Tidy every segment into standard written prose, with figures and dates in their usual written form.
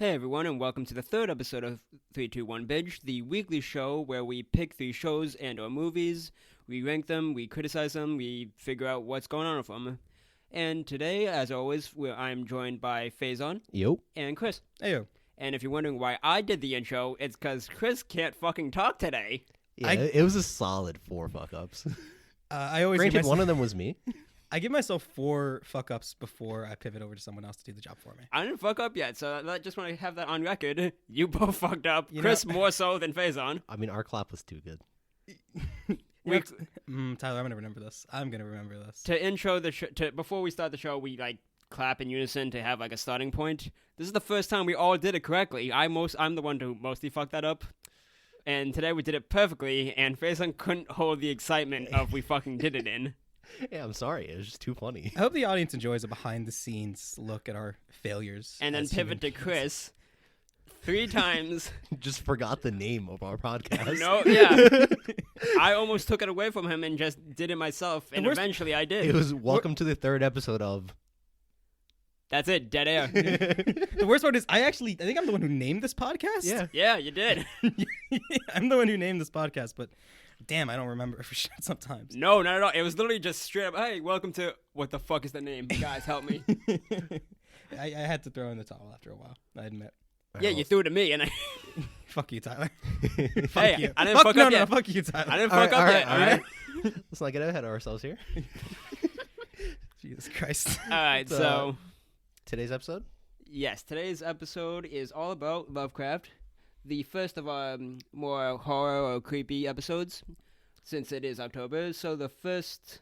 Hey everyone, and welcome to the third episode of 321 Binge, the weekly show where we pick 3 shows and or movies, we rank them, we criticize them, we figure out what's going on with them. And today, as always, I'm joined by Faison. Yo. And Chris. Heyo. And if you're wondering why I did the intro, it's because Chris can't fucking talk today. Yeah, it was a solid 4 fuck-ups. I always Granted, one of them was me. I give myself 4 fuck-ups before I pivot over to someone else to do the job for me. I didn't fuck up yet, so I just want to have that on record. You both fucked up. You Chris know- more so than Faison. I mean, our clap was too good. Tyler, I'm gonna remember this. I'm gonna remember this. To intro the before we start the show, we clap in unison to have a starting point. This is the first time we all did it correctly. I'm the one who mostly fucked that up, and today we did it perfectly. And Faison couldn't hold the excitement of we fucking did it in. Yeah, I'm sorry. It was just too funny. I hope the audience enjoys a behind-the-scenes look at our failures. And then pivot to Chris. 3 times. Just forgot the name of our podcast. No, yeah. I almost took it away from him and just did it myself, and eventually I did. It was welcome to the 3rd episode of... That's it, dead air. The worst part is I think I'm the one who named this podcast. Yeah. Yeah, you did. I'm the one who named this podcast, but damn, I don't remember for shit sometimes. No, not at all. It was literally just straight up, hey, welcome to... What the fuck is the name? Guys, help me. I had to throw in the towel after a while, I admit. Yeah, you threw it to me, and I... Fuck you, Tyler. Fuck you. I didn't fuck up yet. No, fuck you, Tyler. I didn't fuck up yet. All right. Let's not get ahead of ourselves here. Jesus Christ. All right, so... Today's episode? Yes, today's episode is all about Lovecraft. The first of our more horror or creepy episodes, since it is October. So the first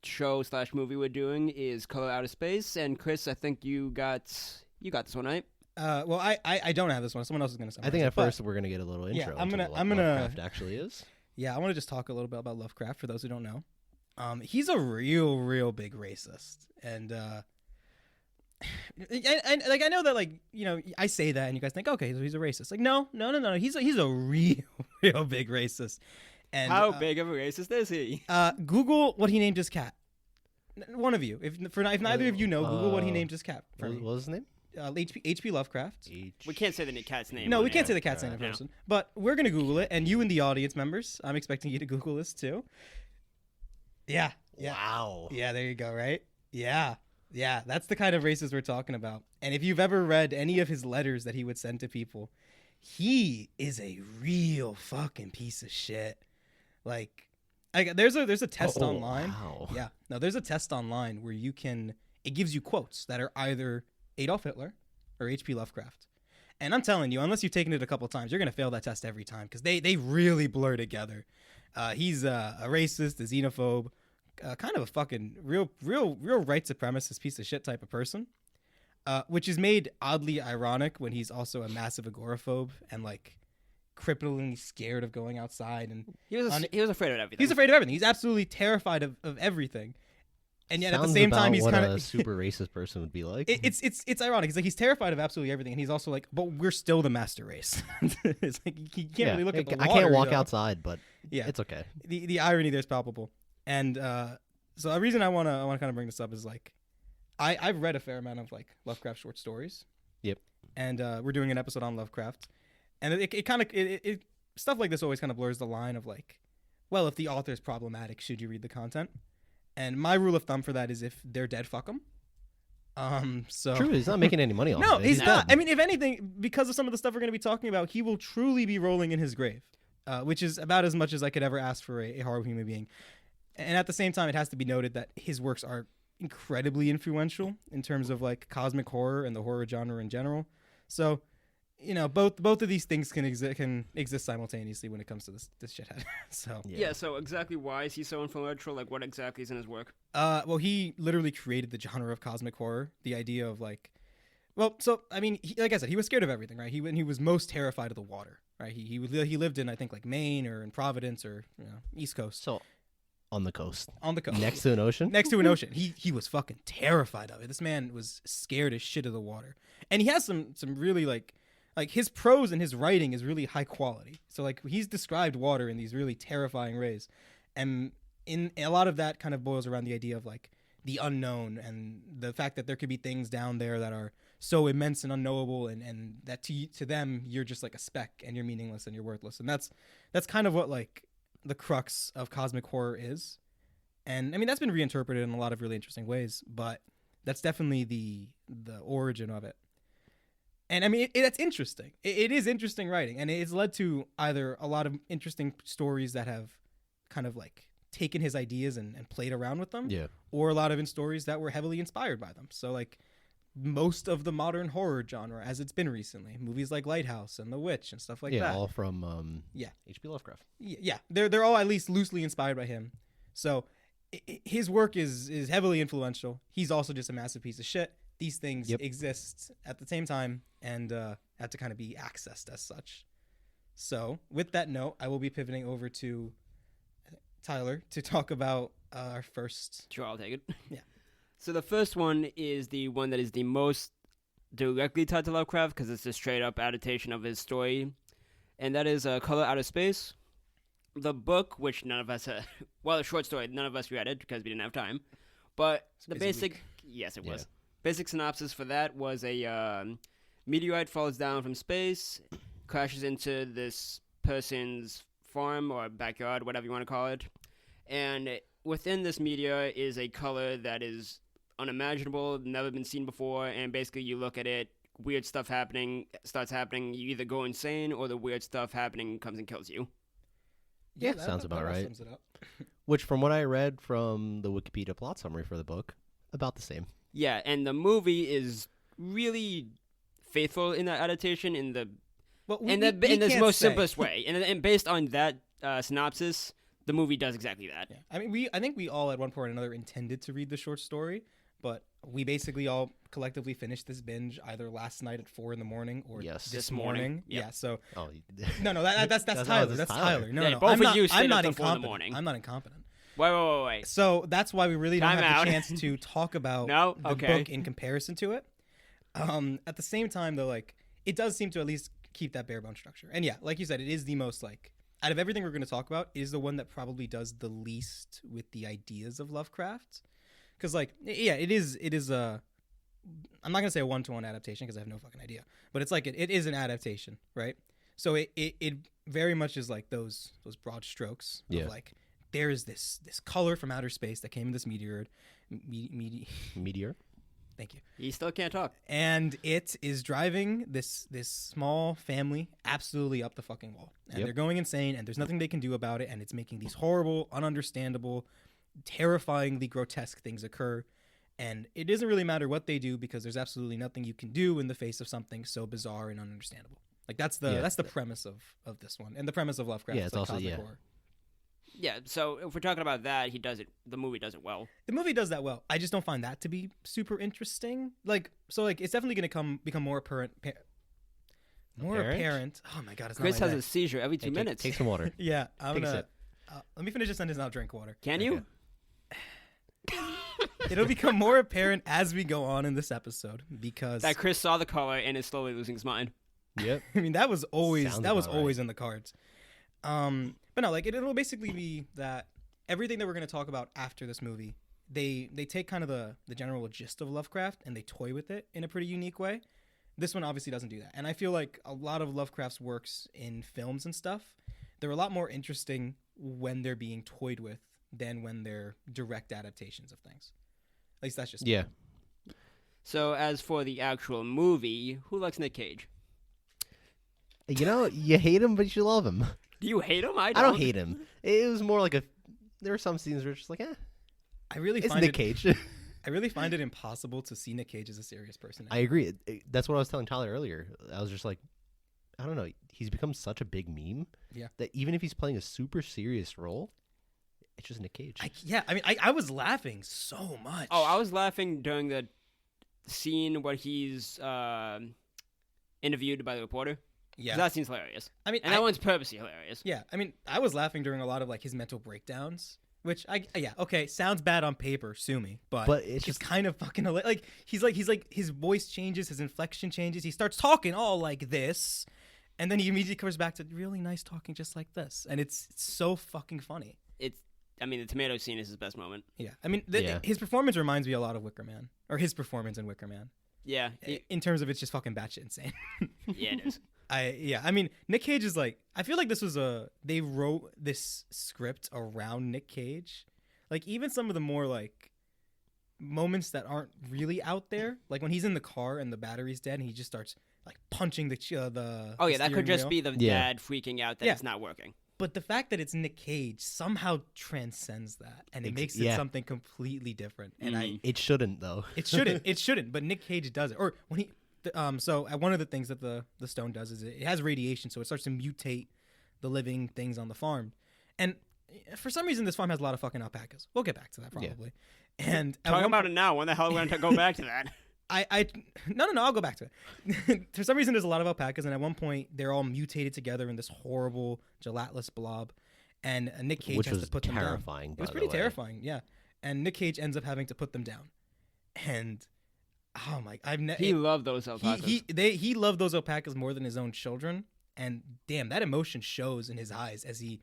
show / movie we're doing is Color Out of Space. And Chris, I think you got this one, right? Well, I don't have this one. Someone else is going to summarize. I think it, at first we're going to get a little intro. Yeah, I'm gonna- Lovecraft actually is. Yeah, I want to just talk a little bit about Lovecraft for those who don't know. He's a real big racist, and I know that I say that and you guys think, okay, so he's a racist. No. He's a real big racist. And How big of a racist is he? Google what he named his cat. One of you, if neither of you know, Google what he named his cat. What was his name? H.P. Lovecraft. We can't say the cat's name. No, on we can't air. say the cat's name in person. But we're gonna Google it, and you and the audience members, I'm expecting you to Google this too. Yeah. Wow. Yeah, there you go, right? Yeah, that's the kind of racist we're talking about. And if you've ever read any of his letters that he would send to people, he is a real fucking piece of shit. There's a test online. Wow. Yeah, no, there's a test online where it gives you quotes that are either Adolf Hitler or H.P. Lovecraft. And I'm telling you, unless you've taken it a couple times, you're gonna fail that test every time because they really blur together. He's a racist, a xenophobe, kind of a fucking real white supremacist piece of shit type of person, which is made oddly ironic when he's also a massive agoraphobe and cripplingly scared of going outside. And He was afraid of everything. he's afraid of everything. He's absolutely terrified of everything. And yet Sounds at the same time, he's what kind a of super racist person would be like. It's ironic. He's he's terrified of absolutely everything, and he's also but we're still the master race. It's he can't really look at the water. I can't walk outside, but yeah, it's okay. The irony there's palpable. And so a reason I want to kind of bring this up is I've read a fair amount of Lovecraft short stories. Yep. And we're doing an episode on Lovecraft, and it kind of stuff like this always kind of blurs the line of well, if the author is problematic, should you read the content? And my rule of thumb for that is if they're dead, fuck them. So True, he's not making any money off no, it. he's not. dead. I mean, if anything, because of some of the stuff we're going to be talking about, he will truly be rolling in his grave, which is about as much as I could ever ask for a horrible human being. And at the same time, it has to be noted that his works are incredibly influential in terms of cosmic horror and the horror genre in general. So, both of these things can exist simultaneously when it comes to this shithead. So Yeah, so exactly why is he so influential? What exactly is in his work? well, he literally created the genre of cosmic horror. The idea of I mean, like I said, he was scared of everything, right? He was most terrified of the water, right? He lived in, I think, Maine or in Providence or East Coast. So, on the coast. On the coast. Next to an ocean? Next to an ocean. He was fucking terrified of it. This man was scared as shit of the water. And he has some really his prose and his writing is really high quality. So he's described water in these really terrifying ways. And in a lot of that kind of boils around the idea of the unknown and the fact that there could be things down there that are so immense and unknowable, and that to them you're just like a speck and you're meaningless and you're worthless. And that's kind of what like the crux of cosmic horror is. And I mean that's been reinterpreted in a lot of really interesting ways, but that's definitely the origin of it. And I mean that's interesting. It is interesting writing, and it's led to either a lot of interesting stories that have kind of like taken his ideas and played around with them, or a lot of stories that were heavily inspired by them. So like most of the modern horror genre as it's been recently, movies like Lighthouse and The Witch and stuff like that. Yeah, all from H.P. Lovecraft. Yeah, they're all at least loosely inspired by him. So his work is heavily influential. He's also just a massive piece of shit. These things exist at the same time and have to kind of be accessed as such. So with that note, I will be pivoting over to Tyler to talk about our first. Sure, I'll take it. Yeah. So the first one is the one that is the most directly tied to Lovecraft because it's a straight up adaptation of his story, and that is Color Out of Space. The book, which none of us, the short story, none of us read it because we didn't have time. But the basic, yes, it was. Basic synopsis for that was a meteorite falls down from space, crashes into this person's farm or backyard, whatever you want to call it, and within this meteor is a color that is unimaginable, never been seen before, and basically you look at it, weird stuff starts happening, you either go insane or the weird stuff happening comes and kills you. Yeah, sounds about right. Sums it up. Which, from what I read from the Wikipedia plot summary for the book, about the same. Yeah, and the movie is really faithful in that adaptation in the most simplest way, and based on that synopsis, the movie does exactly that. Yeah. I mean, I think we all at one point or another intended to read the short story, but we basically all collectively finished this binge either last night at 4 a.m. or this morning. Yep. Yeah. So no, that's Tyler. That's Tyler. No. Both of you I'm not stayed up till 4 in the incompetent. morning. I'm not incompetent. Wait. So that's why we really don't Time have out. the chance to talk about the book in comparison to it. At the same time, though, like it does seem to at least keep that bare bone structure. And yeah, like you said, it is the most like out of everything we're going to talk about, it is the one that probably does the least with the ideas of Lovecraft. Because like it is I'm not gonna say a 1-to-1 adaptation because I have no fucking idea, but it's like it is an adaptation, right? So it very much is like those broad strokes of like there is this color from outer space that came in this meteor. Thank you. You still can't talk. And it is driving this small family absolutely up the fucking wall. And they're going insane, and there's nothing they can do about it, and it's making these horrible, ununderstandable, terrifyingly grotesque things occur. And it doesn't really matter what they do because there's absolutely nothing you can do in the face of something so bizarre and ununderstandable. Like that's the premise of this one. And the premise of Lovecraft is like cosmic horror. Yeah, so if we're talking about that, the movie does it well. The movie does that well. I just don't find that to be super interesting. Like, so like it's definitely going to become more apparent. Apparent. Oh my god, it's Chris not has a seizure every 2 minutes. Take some water. Yeah, I'm gonna. Let me finish this sentence and I'll drink water. Can you? It'll become more apparent as we go on in this episode because that Chris saw the color and is slowly losing his mind. Yep. I mean that was always Sounds always in the cards. But no, like it'll basically be that everything that we're going to talk about after this movie, they take kind of the general gist of Lovecraft and they toy with it in a pretty unique way. This one obviously doesn't do that. And I feel like a lot of Lovecraft's works in films and stuff, they're a lot more interesting when they're being toyed with than when they're direct adaptations of things. At least that's just me. So as for the actual movie, who likes Nick Cage? You know, you hate him, but you love him. Do you hate him? I don't hate him. It was more like there were some scenes where it's just like, it's Nick Cage. I really find it impossible to see Nick Cage as a serious person. I agree. That's what I was telling Tyler earlier. I was just like, I don't know. He's become such a big meme that even if he's playing a super serious role, it's just Nick Cage. I was laughing so much. Oh, I was laughing during the scene where he's interviewed by the reporter. Yeah, that seems hilarious. I mean, and that one's purposely hilarious. Yeah, I mean, I was laughing during a lot of like his mental breakdowns, which sounds bad on paper, sue me, but it's just kind of fucking hilarious. Like he's like his voice changes, his inflection changes, he starts talking all like this, and then he immediately comes back to really nice talking just like this, and it's so fucking funny. The tomato scene is his best moment. Yeah, I mean, his performance reminds me a lot of Wicker Man, or his performance in Wicker Man. Yeah. In terms of it's just fucking batshit insane. Yeah, it is. I mean, Nick Cage is like, I feel like this was they wrote this script around Nick Cage. Like, even some of the more like moments that aren't really out there, like when he's in the car and the battery's dead and he just starts like punching the Oh yeah, that could just wheel. be the dad freaking out that it's not working. But the fact that it's Nick Cage somehow transcends that, and it makes it something completely different. And it shouldn't though. It shouldn't. But Nick Cage does it. Or when he, so one of the things that the stone does is it has radiation, so it starts to mutate the living things on the farm. And for some reason, this farm has a lot of fucking alpacas. We'll get back to that probably. Yeah. And talk about it now. When the hell are we going to go back to that? No, I'll go back to it. For some reason, there's a lot of alpacas, and at one point, they're all mutated together in this horrible gelatinous blob, and Nick Cage has to put them down. Terrifying. It was pretty terrifying, yeah. And Nick Cage ends up having to put them down, and oh my, he loved those alpacas. He loved those alpacas more than his own children, and damn, that emotion shows in his eyes as he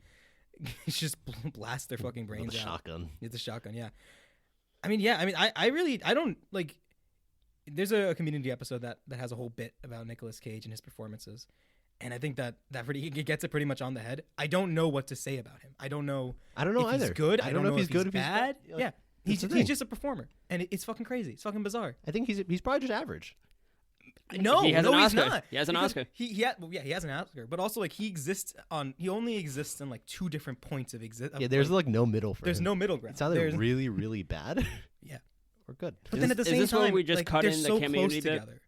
just blasts their fucking brains with a out. Shotgun. It's a shotgun, yeah. I don't like. There's a Community episode that has a whole bit about Nicolas Cage and his performances, and I think that pretty gets it pretty much on the head. I don't know what to say about him. I don't know if either. He's good. I don't know if he's good. If he's bad. Like, yeah, he's just a performer, and it's fucking crazy. It's fucking bizarre. I think he's probably just average. No, he has an he's Oscar. not. He has an Oscar. He has an Oscar, but also like he only exists in like two different points of existence. Yeah, there's like no middle for There's him. no middle ground. It's either really, really bad. Yeah. Or good. But then at the same this time, where we just like, cut they're in the so community close bit? together.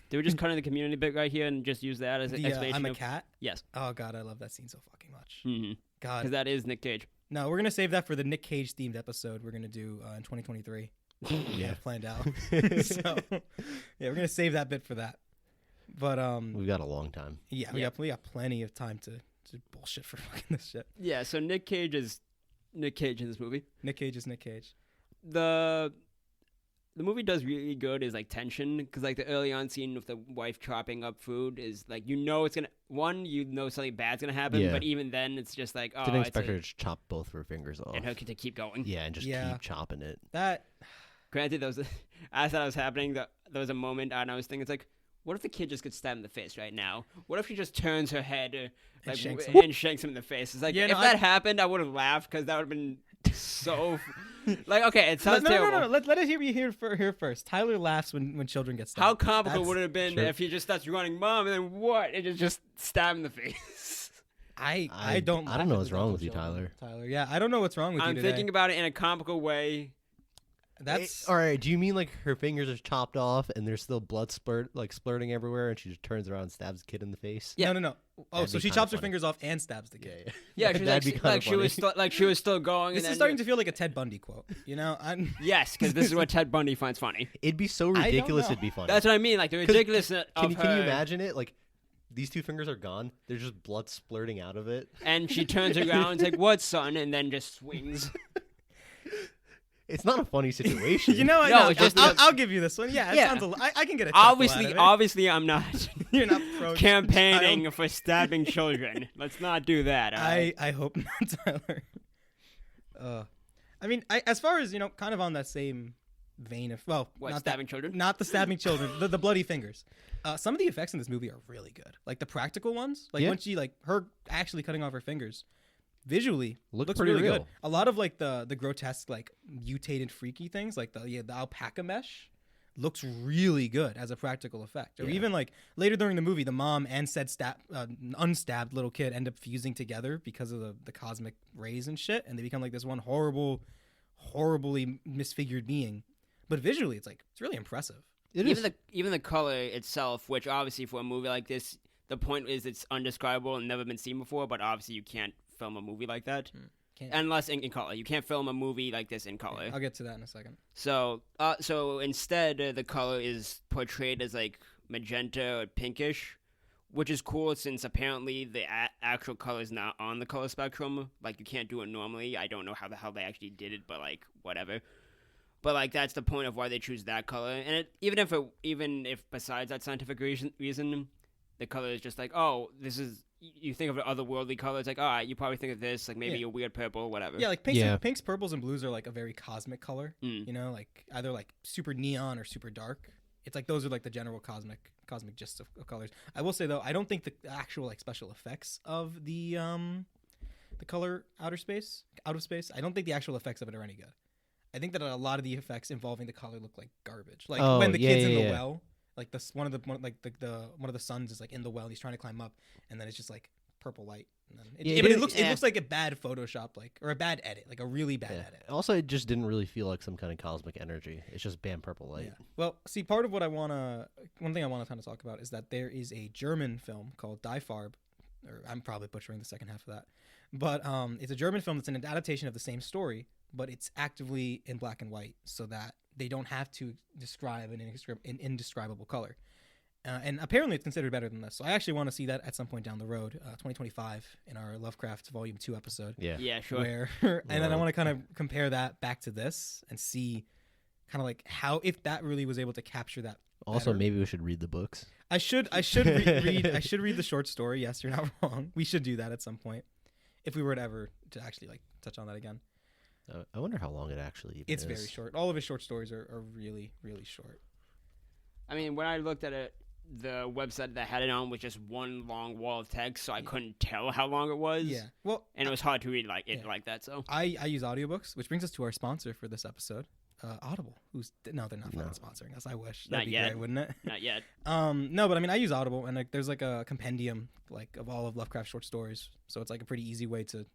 Did we just cut in the community bit right here and just use that as an explanation? I'm a of... cat? Yes. Oh, God, I love that scene so fucking much. Mm-hmm. God. Because that is Nick Cage. No, we're going to save that for the Nick Cage themed episode we're going to do in 2023. Yeah. Planned out. So, yeah, we're going to save that bit for that. But we've got a long time. Yeah, we got plenty of time to bullshit for fucking this shit. Yeah, so Nick Cage is Nick Cage in this movie. Nick Cage is Nick Cage. The movie does really good is like tension, because like the early on scene with the wife chopping up food is like, it's gonna something bad's gonna happen, but even then it's just like, oh, didn't expect her to chop both of her fingers off and her to keep going. Yeah, and just keep chopping it. That granted, as that was happening, there was a moment and I was thinking, it's like, what if the kid just gets stabbed in the face right now? What if she just turns her head and shanks him in the face? It's like, if that happened, I would have laughed, because that would have been so like, okay, it sounds terrible. No. Let us hear you here first. Tyler laughs when children get stabbed. How comical would it have been if he just starts running, Mom, and then what? And just stab in the face. I don't know what's wrong with you, Tyler. Yeah, I don't know what's wrong with you I'm today. thinking about it in a comical way. That's all right. Do you mean like her fingers are chopped off and there's still blood splurting everywhere, and she just turns around and stabs the kid in the face? Yeah. No. Oh, so she chops her fingers off and stabs the kid. Yeah, she was still going. This is starting to feel like a Ted Bundy quote. Yes, because this is what Ted Bundy finds funny. It'd be so ridiculous. It'd be funny. That's what I mean. Like the ridiculousness Can you imagine it? Like, these two fingers are gone. There's just blood splurting out of it. And she turns around and's like, "What, son?" And then just swings. It's not a funny situation. I'll give you this one. Yeah, it sounds. I can get a obviously, I'm not. You're not campaigning for stabbing children. Let's not do that. I hope not, Tyler. I mean, as far as kind of on that same vein of not stabbing children, not the stabbing children, the bloody fingers. Some of the effects in this movie are really good. Like the practical ones, like when she her actually cutting off her fingers. Visually looks pretty really real. good. A lot of like the grotesque, like mutated freaky things, like the alpaca mesh looks really good as a practical effect. Or even like later during the movie, the mom and said unstabbed little kid end up fusing together because of the cosmic rays and shit, and they become like this one horribly misfigured being. But visually, it's really impressive. Even the color itself, which obviously for a movie like this, the point is it's undescribable and never been seen before. But obviously you can't film a movie like that unless in color. You can't film a movie like this in color. I'll get to that in a second. So instead the color is portrayed as like magenta or pinkish, which is cool since apparently the actual color is not on the color spectrum. Like you can't do it normally. I don't know how the hell they actually did it, but like whatever. But like that's the point of why they choose that color. And even if besides that scientific reason, the color is just like, oh, this is. You think of an otherworldly color, it's like, all right, you probably think of this, like maybe a weird purple, whatever. Yeah, like pinks, purples, and blues are like a very cosmic color. Like either like super neon or super dark. It's like those are like the general cosmic gist of colors. I will say though, I don't think the actual like special effects of the color out of space, I don't think the actual effects of it are any good. I think that a lot of the effects involving the color look like garbage. Like when the kid's in the well, like one of the sons is like in the well, and he's trying to climb up, and then it's just like purple light. And then it looks like a bad Photoshop, or a bad edit, like a really bad edit. Also, it just didn't really feel like some kind of cosmic energy. It's just bam purple light. Yeah. Well, see, one thing I want to kind of talk about is that there is a German film called Die Farbe, or I'm probably butchering the second half of that, but it's a German film that's an adaptation of the same story, but it's actively in black and white so that they don't have to describe an indescribable color. And apparently it's considered better than this. So I actually want to see that at some point down the road, 2025, in our Lovecraft Volume 2 episode. Yeah, sure. And then I want to kind of compare that back to this and see kind of like how, if that really was able to capture that Also, better. maybe we should read the books. I should read the short story. Yes, you're not wrong. We should do that at some point if we were to ever to actually like touch on that again. I wonder how long it actually even It's is. very short. All of his short stories are really, really short. I mean, when I looked at it, the website that had it on was just one long wall of text, so I couldn't tell how long it was. Yeah. Well, and it was hard to read like that. So I use audiobooks, which brings us to our sponsor for this episode, Audible. They're not sponsoring us. I wish. That'd be great, wouldn't it? Not yet. No, but I mean, I use Audible, and like, there's like a compendium like of all of Lovecraft short stories, so it's like a pretty easy way to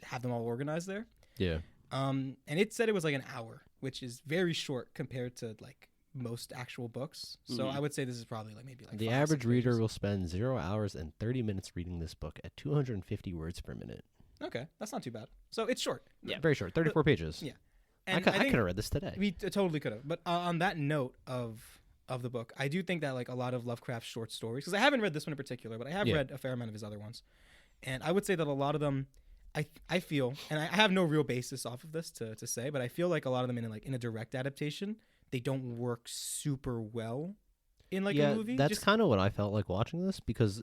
have them all organized there. Yeah. And it said it was like an hour, which is very short compared to like most actual books. So I would say this is probably like maybe like the 5, average 6 reader pages. will spend 0 hours and 30 minutes reading this book at 250 words per minute. Okay, that's not too bad. So it's short. Yeah. Very short, 34 pages. Yeah. I And could think have read this today. we totally could have. But on that note of the book, I do think that like a lot of Lovecraft's short stories, because I haven't read this one in particular, but I have read a fair amount of his other ones, and I would say that a lot of them, I feel, and I have no real basis off of this to say, but I feel like a lot of them in a direct adaptation, they don't work super well in like a movie. That's kind of what I felt like watching this, because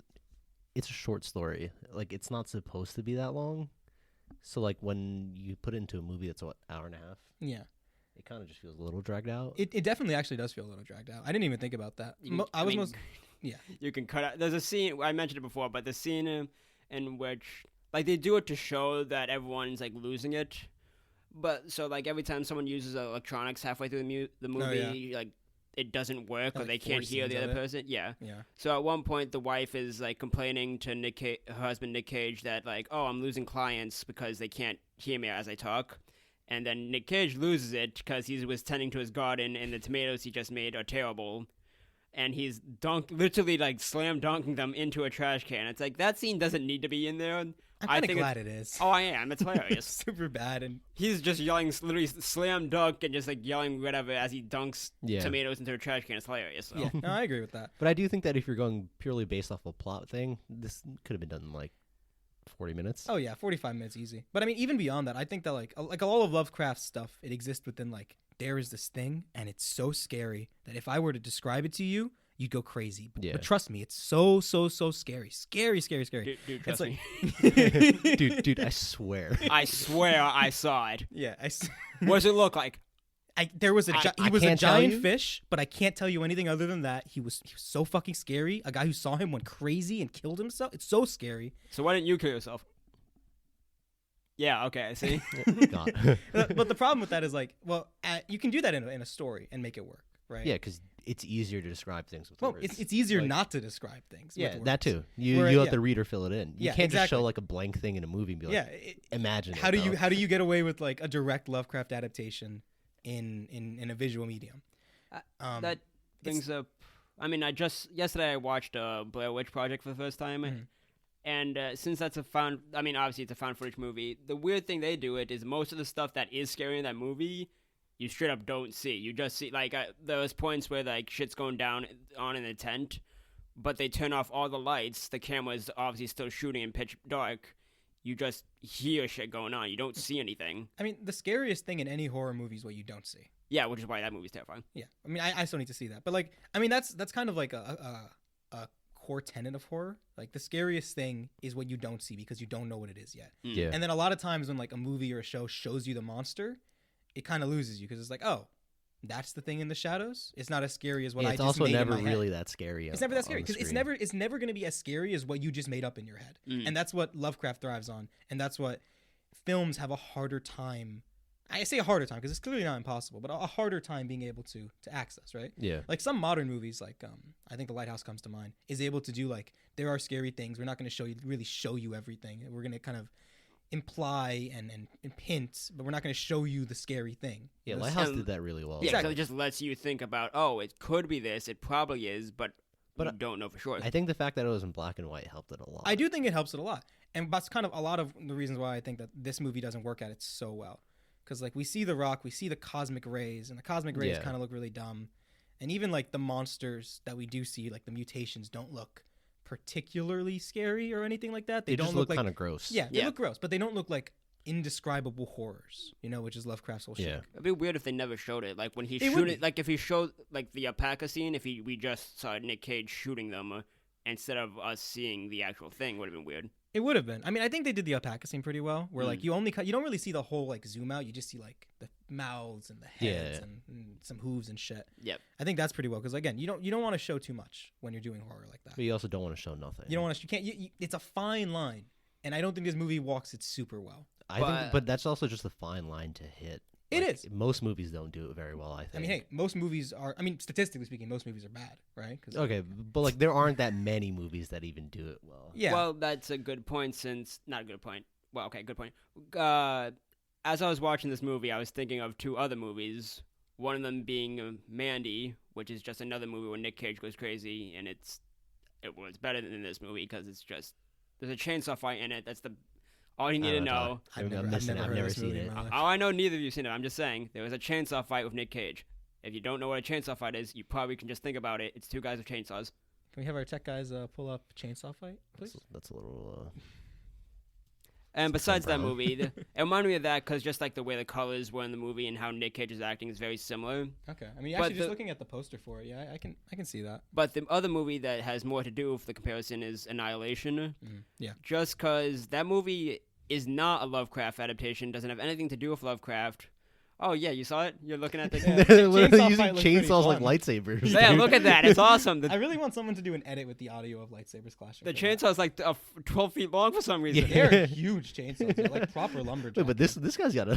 it's a short story. Like, it's not supposed to be that long. So like when you put it into a movie that's hour and a half. Yeah. It kind of just feels a little dragged out. It definitely actually does feel a little dragged out. I didn't even think about that. You can cut out. There's a scene, I mentioned it before, but the scene in which like they do it to show that everyone's like losing it. But so like every time someone uses electronics halfway through the movie, like it doesn't work, or like they can't hear the other person. Yeah. So at one point, the wife is like complaining to her husband Nick Cage that like, oh, I'm losing clients because they can't hear me as I talk. And then Nick Cage loses it because he was tending to his garden and the tomatoes he just made are terrible. And he's literally like slam dunking them into a trash can. It's like, that scene doesn't need to be in there. I'm kind of glad it is. Oh, I am. It's hilarious. It's super bad. And he's just yelling, literally slam dunk and just like yelling whatever as he dunks tomatoes into a trash can. It's hilarious. So. Yeah, no, I agree with that. But I do think that if you're going purely based off a plot thing, this could have been done in like 40 minutes. Oh yeah, 45 minutes easy. But I mean, even beyond that, I think that like all of Lovecraft's stuff, it exists within like, there is this thing and it's so scary that if I were to describe it to you, you'd go crazy. But trust me, it's so scary. Scary. Dude, trust me. dude, I swear. I swear I saw it. Yeah. What does it look like? He was a giant fish, but I can't tell you anything other than that. He was so fucking scary. A guy who saw him went crazy and killed himself. It's so scary. So why didn't you kill yourself? Yeah, okay, I see. But the problem with that is like, well, you can do that in a story and make it work, right? Yeah, because it's easier to describe things with words. It's easier not to describe things. Yeah, with words. that too. You let the reader fill it in. You can't just show like a blank thing in a movie and be like, imagine. How do you get away with like a direct Lovecraft adaptation in a visual medium? That brings up. I mean, yesterday I watched Blair Witch Project for the first time. Mm-hmm. And since that's obviously it's a found footage movie. The weird thing they do is most of the stuff that is scary in that movie, you straight up don't see. You just see like those points where like shit's going down in the tent, but they turn off all the lights. The camera's obviously still shooting in pitch dark. You just hear shit going on. You don't see anything. I mean, the scariest thing in any horror movie is what you don't see. Yeah, which is why that movie's terrifying. Yeah, I mean, I still need to see that, but like, I mean, that's kind of like a core tenet of horror. Like the scariest thing is what you don't see because you don't know what it is yet. Yeah. And then a lot of times when like a movie or a show shows you the monster, it kind of loses you because it's like, oh, That's the thing in the shadows. It's not as scary as what Yeah, I it's just also made never in my really head. that scary. It's never that scary because because it's never going to be as scary as what you just made up in your head. And that's what Lovecraft thrives on, and that's what films have a harder time. I say a harder time because it's clearly not impossible, but a harder time being able to access, right? Yeah. Like some modern movies, like I think The Lighthouse comes to mind, is able to do like there are scary things. We're not going to really show you everything. We're going to kind of imply and hint, but we're not going to show you the scary thing. Yeah, Lighthouse did that really well. Yeah, Exactly. because it just lets you think about, oh, it could be this, it probably is, but you don't know for sure. I think the fact that it was in black and white helped it a lot. I do think it helps it a lot, and that's kind of a lot of the reasons why I think that this movie doesn't work at it so well. Because like we see the rock, we see the cosmic rays, and the cosmic rays kind of look really dumb, and even like the monsters that we do see, like the mutations, don't look particularly scary or anything like that. They don't just look like, kind of gross. Yeah, they look gross, but they don't look like indescribable horrors, which is Lovecraft's whole shtick. It'd be weird if they never showed it. Like when he like if he showed like the alpaca scene, if we just saw Nick Cage shooting them instead of us seeing the actual thing, would have been weird. It would have been. I mean, I think they did the alpaca scene pretty well, where like you don't really see the whole like zoom out. You just see like the mouths and the heads and some hooves and shit. Yep. I think that's pretty well because again, you don't want to show too much when you're doing horror like that. But you also don't want to show nothing. You don't want to. You can't. It's a fine line, and I don't think this movie walks it super well. I think, but that's also just a fine line to hit. It is. Most movies don't do it very well, I think. I mean, hey, most movies are. I mean, statistically speaking, most movies are bad, right? Okay, but like there aren't that many movies that even do it well. Yeah. Well, that's a good point. Not a good point. Well, okay, good point. As I was watching this movie, I was thinking of two other movies. One of them being Mandy, which is just another movie where Nick Cage goes crazy, and it was better than this movie because it's just there's a chainsaw fight in it. That's all you need to know. I've never seen it. Oh, I know neither of you seen it. I'm just saying there was a chainsaw fight with Nick Cage. If you don't know what a chainsaw fight is, you probably can just think about it. It's two guys with chainsaws. Can we have our tech guys pull up chainsaw fight, please? That's a little. And besides that movie, it reminded me of that because just like the way the colors were in the movie and how Nick Cage is acting is very similar. Okay, I mean, actually, just looking at the poster for it, yeah, I can see that. But the other movie that has more to do with the comparison is Annihilation. Yeah. Just because that movie is not a Lovecraft adaptation, doesn't have anything to do with Lovecraft. Oh yeah, you saw it? You're looking at the They're literally chainsaw using fight looks pretty chainsaws like fun. lightsabers. Yeah, look at that. It's awesome. I really want someone to do an edit with the audio of lightsabers clashing. The chainsaw's like 12 feet long for some reason. Yeah. They're huge chainsaws. They're like proper lumberjack. Wait, but this guy's got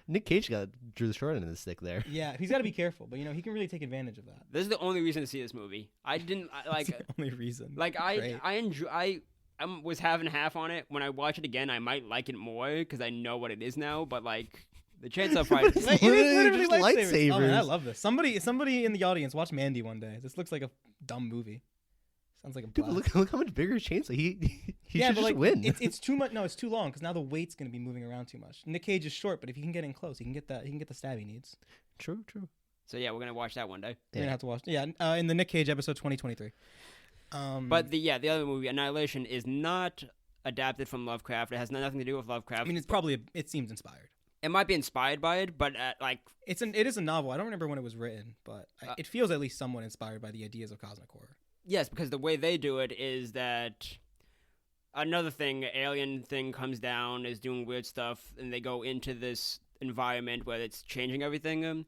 Nick Cage drew the short end of the stick there. Yeah, he's got to be careful, but he can really take advantage of that. This is the only reason to see this movie. I didn't like. That's the only reason. Like Great. I enjoy. I was half and half on it. When I watch it again, I might like it more because I know what it is now. But like the chainsaw fight. It's literally just lightsabers. Oh man, I love this. Somebody in the audience, watch Mandy one day. This looks like a dumb movie. Sounds like a Dude, blast. look how much bigger chainsaw. He yeah, should but just like, win. It's too much. No, it's too long because now the weight's gonna be moving around too much. Nick Cage is short, but if he can get in close, he can get the stab he needs. True. So yeah, we're gonna watch that one day. You're gonna have to watch. Yeah, in the Nick Cage episode 2023. But the other movie, Annihilation, is not adapted from Lovecraft. It has nothing to do with Lovecraft. I mean, it's probably it seems inspired. It might be inspired by it, but like it is a novel. I don't remember when it was written, but it feels at least somewhat inspired by the ideas of cosmic horror. yes, because the way they do it is that another thing, alien thing comes down, is doing weird stuff, and they go into this environment where it's changing everything,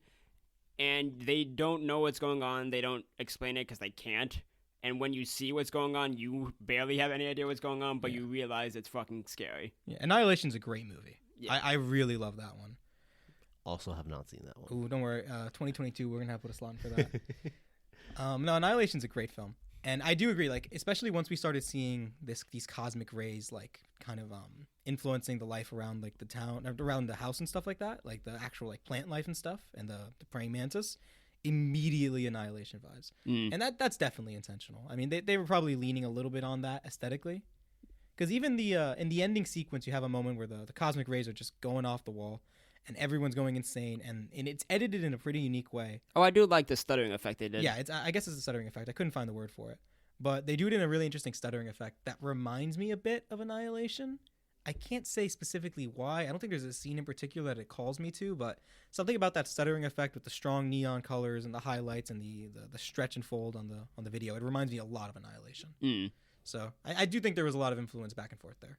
and they don't know what's going on. They don't explain it because they can't. And when you see what's going on, you barely have any idea what's going on, but you realize it's fucking scary. Yeah, Annihilation's a great movie. Yeah. I really love that one. Also have not seen that one. Ooh, don't worry. 2022, we're gonna have to put a slot in for that. No, Annihilation's a great film, and I do agree. Like, especially once we started seeing these cosmic rays, like, kind of influencing the life around like the town, around the house and stuff like that, like the actual like plant life and stuff, and the praying mantis. Immediately Annihilation vibes, and that's definitely intentional. I mean, they were probably leaning a little bit on that aesthetically, because even in the ending sequence, you have a moment where the cosmic rays are just going off the wall, and everyone's going insane, and it's edited in a pretty unique way. Oh, I do like the stuttering effect they did. Yeah, I guess it's a stuttering effect. I couldn't find the word for it, but they do it in a really interesting stuttering effect that reminds me a bit of Annihilation. I can't say specifically why. I don't think there's a scene in particular that it calls me to, but something about that stuttering effect with the strong neon colors and the highlights and the stretch and fold on the video, it reminds me a lot of Annihilation. So I do think there was a lot of influence back and forth there,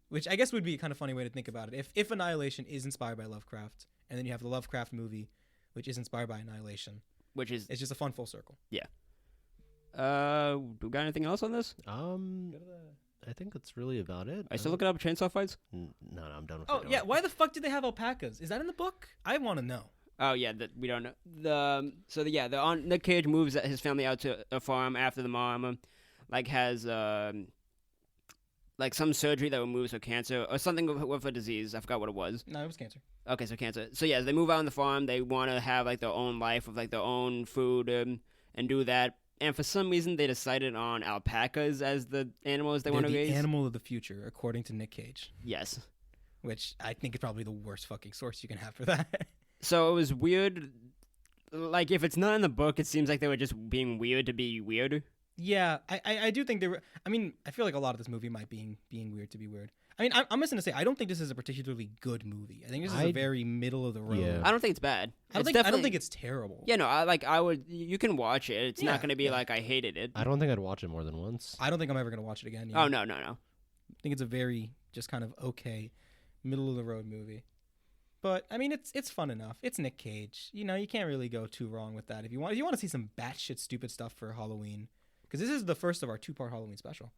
which I guess would be a kind of funny way to think about it. If Annihilation is inspired by Lovecraft, and then you have the Lovecraft movie, which is inspired by Annihilation. Which is It's just a fun full circle. do we got anything else on this? I think that's really about it. I still looking up chainsaw fights. No, I'm done with Oh it. yeah, why the fuck did they have alpacas? Is that in the book? I want to know. Oh yeah, we don't know. Nick Cage moves his family out to a farm after the mom has some surgery that removes her cancer or something with a disease. I forgot what it was. No, it was cancer. Okay, so cancer. So yeah, they move out on the farm. They want to have their own life with their own food and do that. And for some reason, they decided on alpacas as the animals they want to They're raise. the animal of the future, according to Nick Cage. Yes. Which I think is probably the worst fucking source you can have for that. So it was weird. If it's not in the book, it seems like they were just being weird to be weird. Yeah, I do think they were. I mean, I feel like a lot of this movie might being weird to be weird. I mean, I'm just gonna say I don't think this is a particularly good movie. I think this is a very middle of the road. Yeah. I don't think it's bad. I don't think it's terrible. Yeah, no, I would. You can watch it. It's not going to be yeah. like I hated it. I don't think I'd watch it more than once. I don't think I'm ever gonna watch it again. Oh no. I think it's a very just kind of okay, middle of the road movie. But I mean, it's fun enough. It's Nick Cage. You can't really go too wrong with that. If you want to see some batshit stupid stuff for Halloween, because this is the first of our 2-part Halloween special.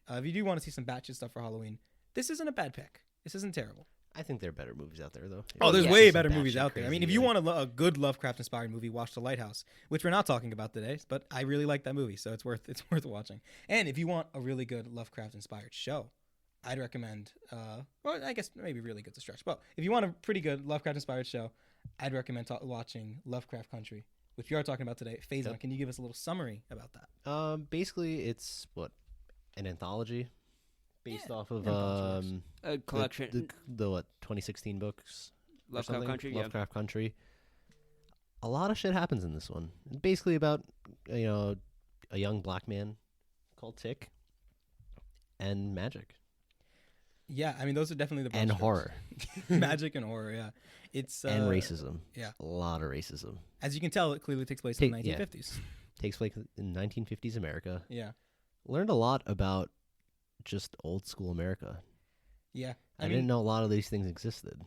If you do want to see some batshit stuff for Halloween, this isn't a bad pick. This isn't terrible. I think there are better movies out there, though. Oh, there's yeah. way Some better batshit movies out there. I mean, crazy, if you yeah. want a good Lovecraft-inspired movie, watch The Lighthouse, which we're not talking about today, but I really like that movie, so it's worth watching. And if you want a really good Lovecraft-inspired show, I'd recommend. Well, I guess maybe really good's a stretch, but if you want a pretty good Lovecraft-inspired show, I'd recommend watching Lovecraft Country, which we are talking about today. Faison, can you give us a little summary about that? Basically, it's an anthology based off of A collection. the 2016 books. or Lovecraft something? Country. Yeah. Lovecraft Country. A lot of shit happens in this one. It's basically about a young black man called Tick and magic Yeah, I mean those are definitely the broad and strokes. horror Magic and horror. Yeah, it's and racism. yeah. A lot of racism As you can tell, it clearly takes place in the 1950s. takes place in 1950s America. Yeah, Learned a lot about just old school America. yeah. I didn't know a lot of these things existed.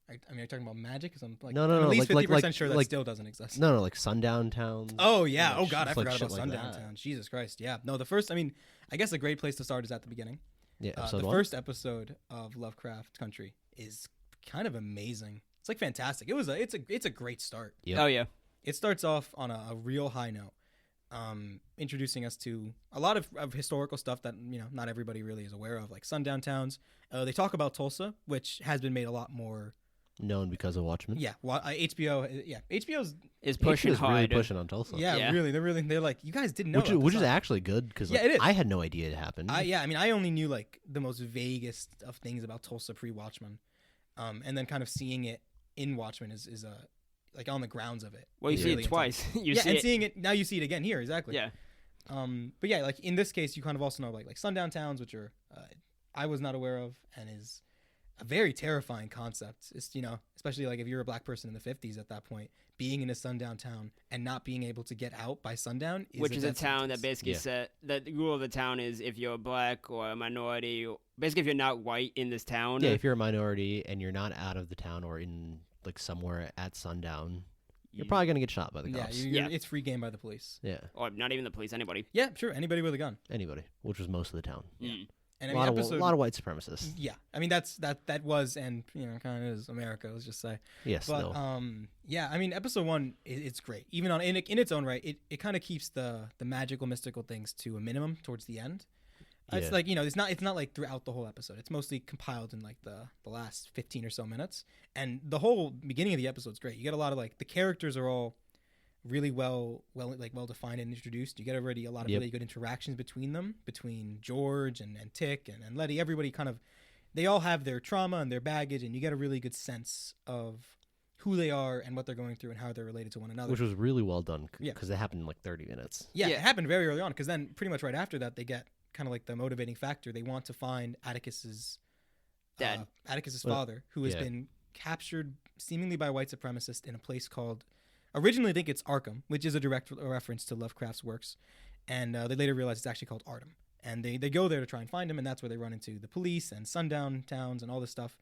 I mean, you're talking about magic? Because I'm No, I'm at least like- 50% sure that like- still doesn't exist. No, like sundown towns. Oh yeah. Like Oh god, I just like forgot shit about like Sundown that. Town. Jesus Christ. Yeah. No, the first. I mean, I guess a great place to start is at the beginning. Yeah, The episode one? first episode of Lovecraft Country is kind of amazing. It's like fantastic. It's a great start. Yep. Oh yeah. It starts off on a real high note, introducing us to a lot of historical stuff that not everybody really is aware of, like sundown towns. They talk about Tulsa, which has been made a lot more known because of Watchmen. Yeah, HBO. Yeah, HBO's. Is pushing HBO's really hard. pushing on Tulsa. Yeah, Yeah. really. They're like, you guys didn't know, which about is this, huh?" actually good because Yeah, it is. I had no idea it happened. I mean, I only knew like the most vaguest of things about Tulsa pre-Watchmen, and then kind of seeing it in Watchmen is like on the grounds of it. Well, you is see really it twice. You yeah, see and it. seeing it now, you see it again here. Exactly. Yeah. But yeah, like in this case, you kind of also know like sundown towns, which are I was not aware of, and is a very terrifying concept. It's especially like if you're a black person in the 50s at that point, being in a sundown town and not being able to get out by sundown, Which is a death town sentence. that basically Yeah. said that the rule of the town is if you're black or a minority, basically if you're not white in this town. yeah, if you're a minority and you're not out of the town or in like somewhere at sundown, you're probably gonna get shot by the Yeah, cops. it's free game by the police. Yeah, or not even the police, anybody. Yeah, sure, anybody with a gun. anybody, which was most of the town. Mm. And A lot of white supremacists. Yeah, I mean that was and kind of is America. Let's just say. Yes, But no. yeah, I mean episode 1 it's great. Even in its own right, it kind of keeps the magical mystical things to a minimum towards the end. It's Yeah. like it's not like throughout the whole episode. It's mostly compiled in like the last 15 or so minutes, and the whole beginning of the episode's great. You get a lot of like the characters are all really well defined and introduced. You get already a lot of Yep. really good interactions between them, between George and Tick and Letty. Everybody kind of they all have their trauma and their baggage, and you get a really good sense of who they are and what they're going through and how they're related to one another. Which was really well done Yeah. because it happened in like 30 minutes. Yeah, Yeah. it happened very early on because then pretty much right after that they get kind of like the motivating factor. They want to find Atticus's Dad. Atticus's Well, father, who has yeah. been captured seemingly by white supremacists in a place called. Originally, I think it's Arkham, which is a direct reference to Lovecraft's works, and they later realize it's actually called Arkham. And they go there to try and find him, and that's where they run into the police and sundown towns and all this stuff.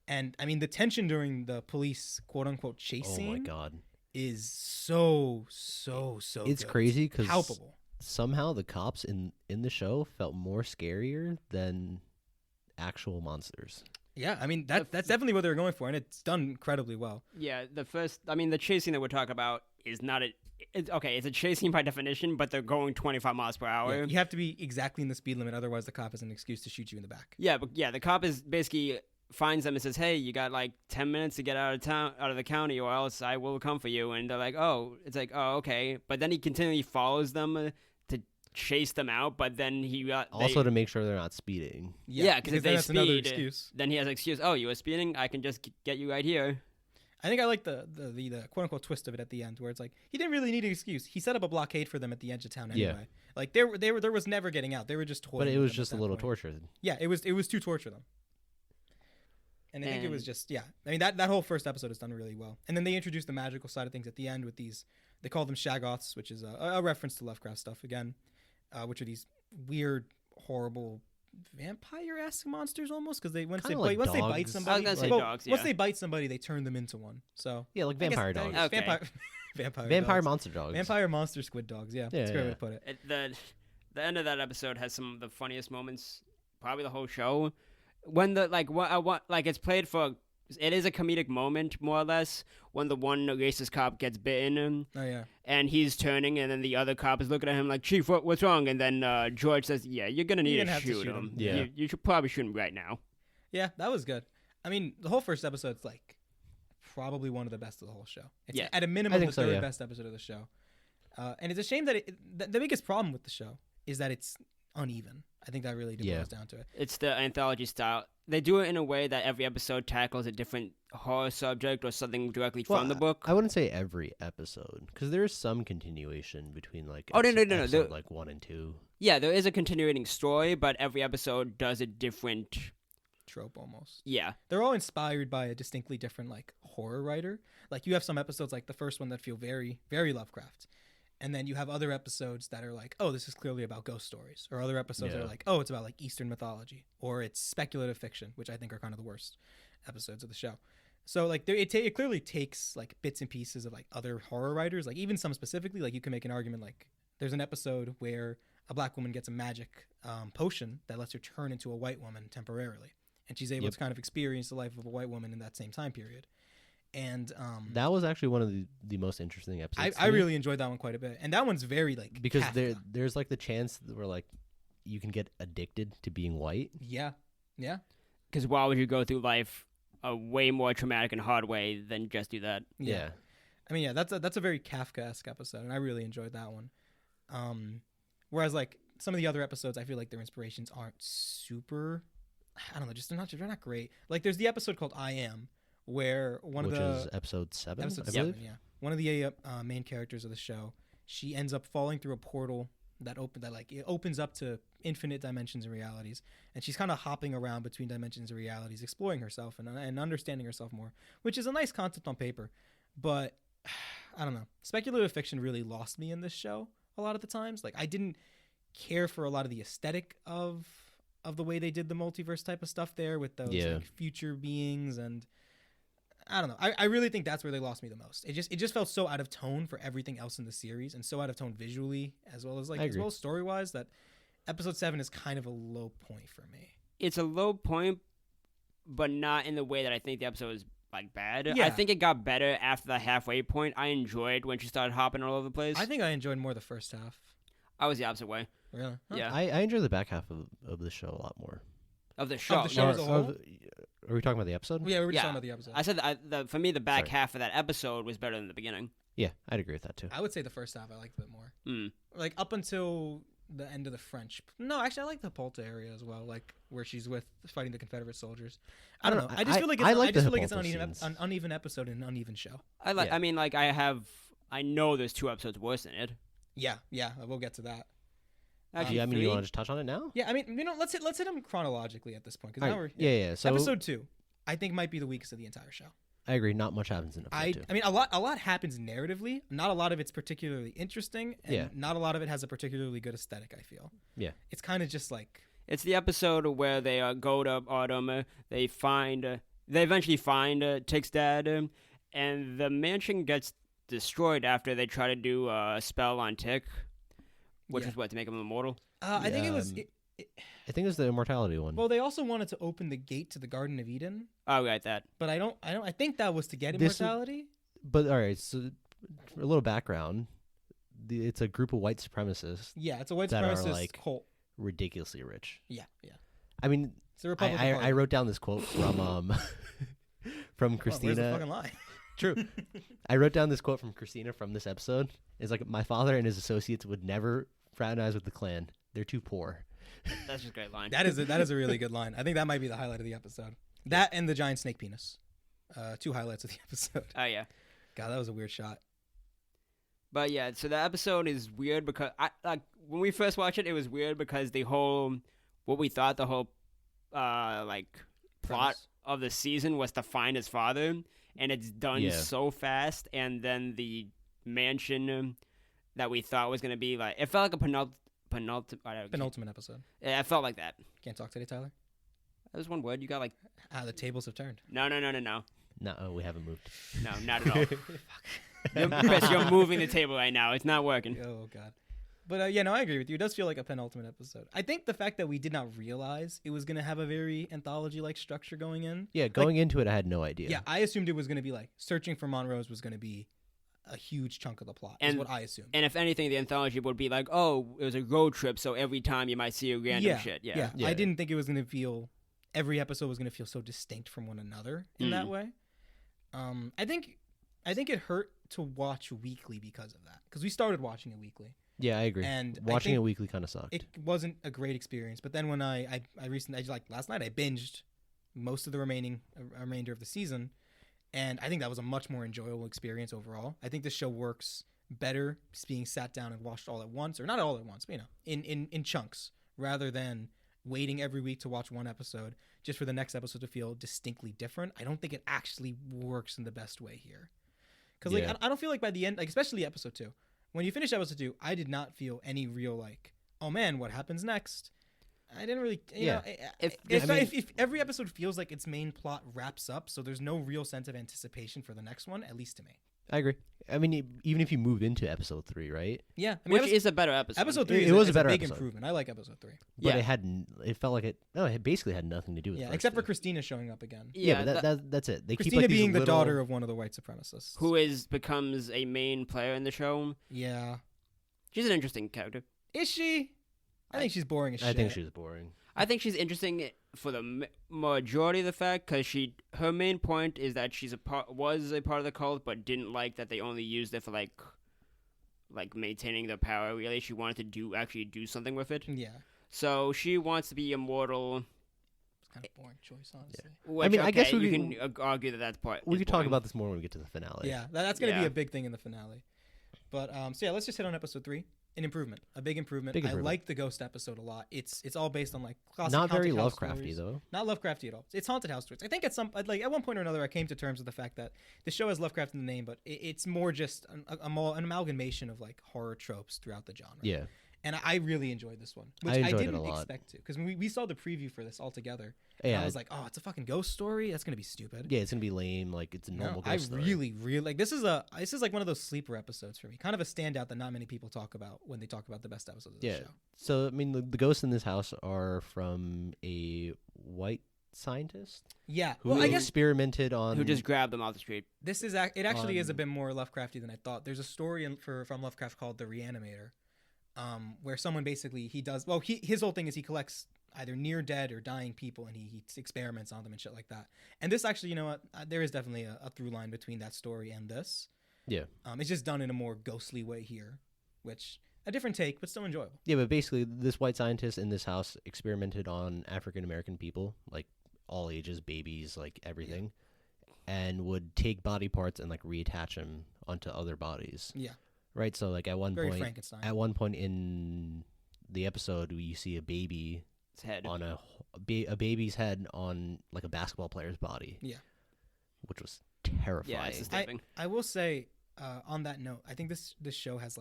And I mean, the tension during the police quote unquote chase scene. Oh my god. Is so It's good. crazy because palpable. Somehow the cops in the show felt more scarier than actual monsters. Yeah, I mean that's definitely what they were going for, and it's done incredibly well. Yeah, the chasing that we're talking about is not it's a chasing by definition, but they're going 25 miles per hour. Yeah, you have to be exactly in the speed limit, otherwise the cop has an excuse to shoot you in the back. Yeah, but the cop is basically finds them and says, "Hey, you got like 10 minutes to get out of the county, or else I will come for you." And they're like, "Oh," it's like, "Oh, okay." But then he continually follows them to chase them out. But then to make sure they're not speeding. Yeah, because if they that's another speed, excuse. then he has an excuse. Oh, you were speeding? I can just get you right here. I think I like the quote unquote twist of it at the end, where it's like he didn't really need an excuse. He set up a blockade for them at the edge of town anyway. Yeah. Like there was never getting out. They were just toying. But it with was them just at a that little point. torture. Yeah, it was to torture them. And I think it was just, I mean, that whole first episode is done really well. And then they introduced the magical side of things at the end with these, they call them shaggoths, which is a reference to Lovecraft stuff again, which are these weird, horrible, vampire-esque monsters almost, because once they bite somebody, I was gonna say dogs, once they bite somebody, they turn them into one. So Yeah, like vampire dogs. Okay. Vampire Vampire dogs. monster dogs. Vampire monster squid dogs, yeah. That's a great way to put it. The end of that episode has some of the funniest moments, probably the whole show. When it's played for, it is a comedic moment more or less. When the one racist cop gets bitten, Oh, yeah. and he's turning, and then the other cop is looking at him like, "Chief, what's wrong?" And then George says, "Yeah, you're gonna need to shoot him. Yeah. You should probably shoot him right now." Yeah, that was good. I mean, the whole first episode's like probably one of the best of the whole show. It's at a minimum the third best episode of the show. And it's a shame that the biggest problem with the show is that it's uneven. I think that really boils down to it. It's the anthology style. They do it in a way that every episode tackles a different horror subject or something directly from the book. I wouldn't say every episode, because there is some continuation between like no. episode like 1 and 2. Yeah, there is a continuing story, but every episode does a different trope almost. Yeah. They're all inspired by a distinctly different like horror writer. Like you have some episodes like the first one that feel very, very Lovecraft. And then you have other episodes that are like, oh, this is clearly about ghost stories. Or other episodes that are like, oh, it's about like Eastern mythology. Or it's speculative fiction, which I think are kind of the worst episodes of the show. So like it clearly takes like bits and pieces of like other horror writers. Like even some specifically, like you can make an argument like there's an episode where a black woman gets a magic potion that lets her turn into a white woman temporarily. And she's able to kind of experience the life of a white woman in that same time period. And that was actually one of the most interesting episodes. I really enjoyed that one quite a bit, and that one's very like because there's like the chance where like you can get addicted to being white. Yeah. Because why would you go through life a way more traumatic and hard way than just do that? Yeah. I mean, that's a very Kafka-esque episode, and I really enjoyed that one. Whereas like some of the other episodes, I feel like their inspirations aren't super. I don't know, just they're not great. Like there's the episode called I Am, where which is episode 7, Episode 7, yeah. One of the main characters of the show, she ends up falling through a portal that opens up to infinite dimensions and realities, and she's kind of hopping around between dimensions and realities, exploring herself and understanding herself more, which is a nice concept on paper. But I don't know, speculative fiction really lost me in this show a lot of the times. Like I didn't care for a lot of the aesthetic of the way they did the multiverse type of stuff there with those like future beings, and I don't know. I really think that's where they lost me the most. It just felt so out of tone for everything else in the series, and so out of tone visually as well as story wise, that episode 7 is kind of a low point for me. It's a low point, but not in the way that I think the episode is like bad. Yeah. I think it got better after the halfway point. I enjoyed when she started hopping all over the place. I think I enjoyed more the first half. I was the opposite way. Really? Huh. Yeah. I enjoyed the back half of the show a lot more. Of the show. Of the show as a whole? Are we talking about the episode? Yeah, we were just talking about the episode. I said for me, the back half of that episode was better than the beginning. Yeah, I'd agree with that too. I would say the first half I liked a bit more. Mm. Like up until the end of the French. No, actually, I like the Polta area as well, like where she's fighting the Confederate soldiers. I don't know. I just feel like it's an uneven episode and an uneven show. I mean, like I know there's 2 episodes worse than it. Yeah, we'll get to that. Actually, I mean, you want to just touch on it now? Yeah, I mean, let's hit them chronologically at this point. Cause now So episode 2, I think might be the weakest of the entire show. I agree. Not much happens in episode 2. I mean, a lot happens narratively. Not a lot of it's particularly interesting, and not a lot of it has a particularly good aesthetic, I feel. Yeah. It's kind of just like... It's the episode where they go to Autumn, they find they eventually find Tick's dad, and the mansion gets destroyed after they try to do a spell on Tick, which is what, to make him immortal. I think it was. I think it was the immortality one. Well, they also wanted to open the gate to the Garden of Eden. Oh, right, that. But I think that was to get immortality. But all right, so a little background. It's a group of white supremacists. Yeah, it's a white that supremacist are like cult. ridiculously rich. Yeah. I mean, it's a Republican Party. I wrote down this quote from from Christina. Where's the fucking lie? True. I wrote down this quote from Christina from this episode. It's like, my father and his associates would never fraternize with the Klan. They're too poor. That's just a great line. That is a really good line. I think that might be the highlight of the episode. That and the giant snake penis. 2 highlights of the episode. Oh, yeah. God, that was a weird shot. But yeah, so the episode is weird because when we first watched it, it was weird because what we thought the whole plot of the season was to find his father, and it's done so fast, and then the mansion that we thought was gonna be like, it felt like a penultimate episode. Yeah, it felt like that. Can't talk today, Tyler? That was one word. You got like... the tables have turned. No. No, we haven't moved. No, not at all. Chris, you're moving the table right now. It's not working. Oh, God. But, I agree with you. It does feel like a penultimate episode. I think the fact that we did not realize it was going to have a very anthology-like structure going in. Yeah, going into it, I had no idea. Yeah, I assumed it was going to be like, searching for Monrose was going to be a huge chunk of the plot, is what I assumed. And if anything, the anthology would be like, oh, it was a road trip, so every time you might see a random shit. Yeah. I didn't think it was going to feel... Every episode was going to feel so distinct from one another in that way. I think it hurt to watch weekly because of that. Because we started watching it weekly. Yeah, I agree. And watching it weekly kind of sucked. It wasn't a great experience. But then when I recently, last night, I binged most of the remainder of the season, and I think that was a much more enjoyable experience overall. I think the show works better being sat down and watched all at once, or not all at once, but in chunks, rather than waiting every week to watch one episode just for the next episode to feel distinctly different. I don't think it actually works in the best way here. Because I don't feel like by the end, especially episode 2, when you finish episode 2, I did not feel any real oh man, what happens next? I didn't really, if every episode feels like its main plot wraps up, so there's no real sense of anticipation for the next one, at least to me. I agree. I mean, even if you move into episode 3, right? Yeah, which is a better episode. Episode 3 was a better big improvement. I like episode 3, but it felt like it basically had nothing to do with. Except for Christina showing up again. Yeah, but that's it. They Christina keep being the daughter of one of the white supremacists, who becomes a main player in the show. Yeah, she's an interesting character. Is she? I think she's boring as shit. I think she's boring. I think she's interesting for the majority of the fact because her main point is that was a part of the cult, but didn't like that they only used it for like maintaining the power. Really, she wanted to actually do something with it. Yeah. So she wants to be immortal. It's kind of a boring choice, honestly. Yeah. Which, I guess you can argue that's part. We could talk about this more when we get to the finale. Yeah, that's going to be a big thing in the finale. But let's just hit on episode 3. An improvement, a big improvement. I like the ghost episode a lot. It's all based on classic not very Lovecrafty stories. Though. Not Lovecrafty at all. It's haunted house stories. I think at one point or another, I came to terms with the fact that the show has Lovecraft in the name, but it's more just an amalgamation of horror tropes throughout the genre. Yeah. And I really enjoyed this one, which I didn't expect to, because when we saw the preview for this all together, I was like, oh, it's a fucking ghost story? That's going to be stupid. Yeah, it's going to be lame. It's a normal ghost story. I really, this is one of those sleeper episodes for me. Kind of a standout that not many people talk about when they talk about the best episodes of the show. So, I mean, the ghosts in this house are from a white scientist? Yeah. Who experimented on... Who just grabbed them off the street. This is... It actually is a bit more Lovecrafty than I thought. There's a story from Lovecraft called The Reanimator. Where someone basically his whole thing is he collects either near dead or dying people and he experiments on them and shit like that. And this actually, there is definitely a through line between that story and this. Yeah. It's just done in a more ghostly way here, which a different take but still enjoyable. Yeah, but basically this white scientist in this house experimented on African American people, all ages, babies, everything, and would take body parts and reattach them onto other bodies. Yeah. Right, so at one Very point, Frankenstein. At one point in the episode, you see a baby's head on a baby's head on a basketball player's body. Yeah, which was terrifying. Yeah, it's disturbing. I will say on that note, I think this show has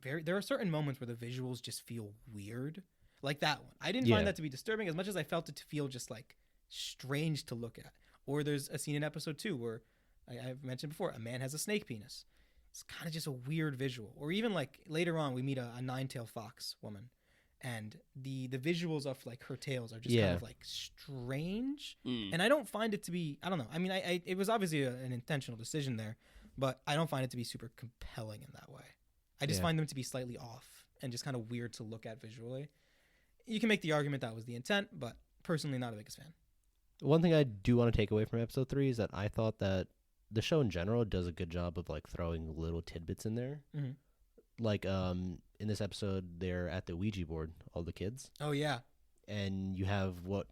there are certain moments where the visuals just feel weird, like that one. I didn't find that to be disturbing as much as I felt it to feel just strange to look at. Or there's a scene in episode 2 where I've mentioned before, a man has a snake penis. It's kind of just a weird visual. Or even like later on, we meet a nine-tailed fox woman, and the visuals of like her tails are just kind of like strange. And I don't find it to be, I don't know. I mean, it was obviously an intentional decision there, but I don't find it to be super compelling in that way. I just find them to be slightly off and just kind of weird to look at visually. You can make the argument that was the intent, but personally not a biggest fan. One thing I do want to take away from episode 3 is that I thought that the show in general does a good job of like throwing little tidbits in there. Mm-hmm. Like in this episode, they're at the Ouija board, all the kids. Oh, yeah. And you have what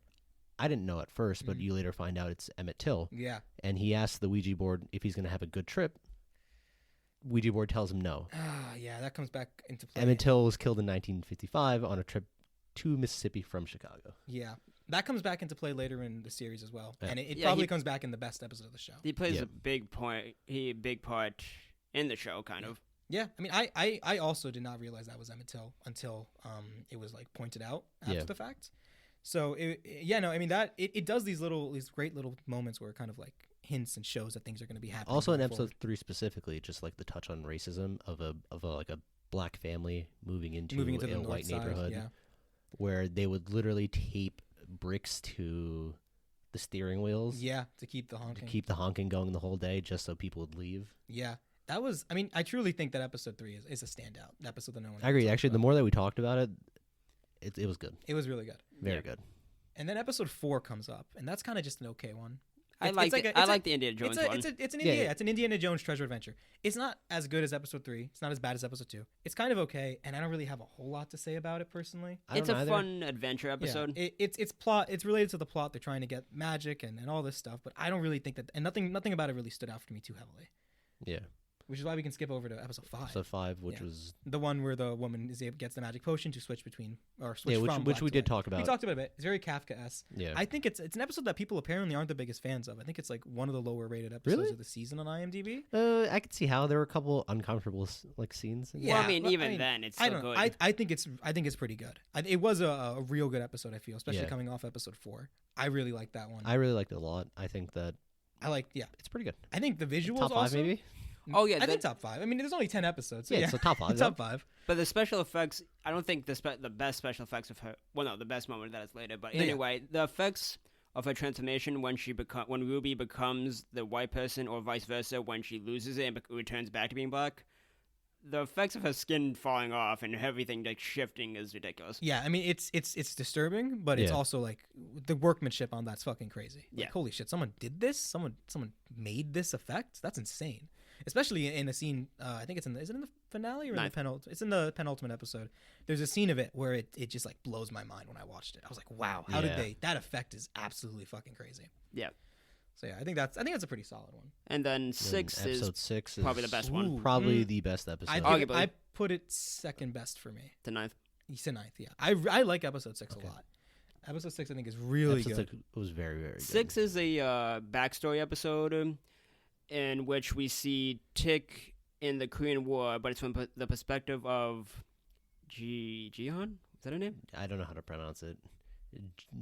I didn't know at first, but you later find out it's Emmett Till. Yeah. And he asks the Ouija board if he's going to have a good trip. Ouija board tells him no. Yeah, that comes back into play. Emmett Till was killed in 1955 on a trip to Mississippi from Chicago. Yeah. That comes back into play later in the series as well. Yeah. And it probably comes back in the best episode of the show. He plays a big part in the show, kind of. Yeah, I mean, I also did not realize that was Emmett Till until it was like pointed out after the fact. So it does these great little moments where it kind of like hints and shows that things are going to be happening. Also in episode 3 specifically, just like the touch on racism of a black family moving into a white neighborhood, where they would literally tape bricks to the steering wheels. Yeah, to keep the honking going the whole day, just so people would leave. Yeah. That was, I mean, I truly think that episode 3 is a standout. The episode that no one I agree. Actually, the more that we talked about it, it was good. It was really good. Very good. And then episode 4 comes up, and that's kind of just an okay one. I like the Indiana Jones one. It's an Indiana Jones treasure adventure. It's not as good as episode 3. It's not as bad as episode 2. It's kind of okay, and I don't really have a whole lot to say about it personally. It's a fun adventure episode. Yeah, it's plot. It's related to the plot. They're trying to get magic and all this stuff, but I don't really think that, and nothing about it really stood out for me too heavily. Yeah. Which is why we can skip over to episode 5. Episode 5, which was the one where the woman gets the magic potion to switch from which we did talk about. We talked about it a bit. It's very Kafka-esque. Yeah. I think it's an episode that people apparently aren't the biggest fans of. I think it's like one of the lower rated episodes of the season on IMDb. I could see how there were a couple uncomfortable like scenes. Yeah, well, I mean, then it's still good. I think it's pretty good. It was a real good episode. I feel, especially coming off episode 4. I really liked that one. I really liked it a lot. I think that it's pretty good. I think the visuals top 5 also, maybe. Oh yeah, I think top 5. I mean, there's only 10 episodes. So it's a top 5. Top 5. But the special effects, I don't think the best special effects of her. Well, no, the best moment that is later. But anyway, the effects of her transformation when Ruby becomes the white person, or vice versa, when she loses it and returns back to being black. The effects of her skin falling off and everything like shifting is ridiculous. Yeah, I mean it's disturbing, but it's also like the workmanship on that's fucking crazy. Like, holy shit, someone did this? Someone made this effect? That's insane. Especially in a scene, I think is it in the finale or in the penultimate? It's in the penultimate episode. There's a scene of it where it just like blows my mind when I watched it. I was like, wow, how did they? That effect is absolutely fucking crazy. Yeah. So yeah, I think that's a pretty solid one. And then episode 6 is probably the best one. Probably the best episode. I put it second best for me. To 9th. It's to 9th, yeah. I like episode 6 a lot. Episode 6 I think is really good. 6 was very, very good. 6 is a backstory episode in which we see Tick in the Korean War, but it's from the perspective of Jihan? Is that her name? I don't know how to pronounce it.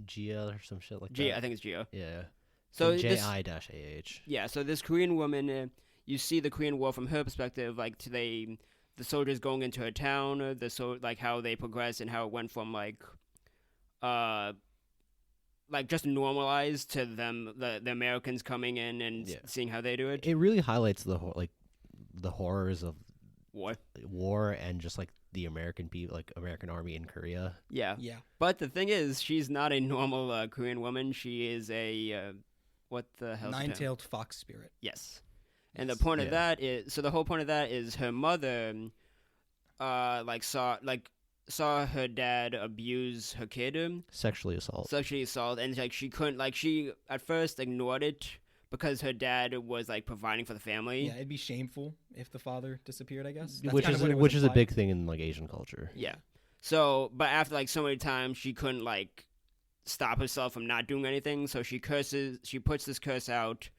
Gia or some shit like that. I think it's Gia. Yeah. So J-I-A-H. Yeah, so this Korean woman, you see the Korean War from her perspective, like the soldiers going into her town, like how they progressed and how it went from like just normalized to them, the Americans coming in and seeing how they do it. It really highlights the horrors of war and just like the American people, like American army in Korea. Yeah. But the thing is, she's not a normal Korean woman. She is a what the hell? Nine-tailed fox spirit. Yes. And the point of that is, the whole point of that is her mother, saw her dad abuse her kid. Sexually assault. And like she couldn't, like she at first ignored it because her dad was like providing for the family. Yeah, it'd be shameful if the father disappeared, I guess. Which is a big thing in like Asian culture. Yeah. So, but after like so many times, she couldn't like stop herself from not doing anything. So she puts this curse out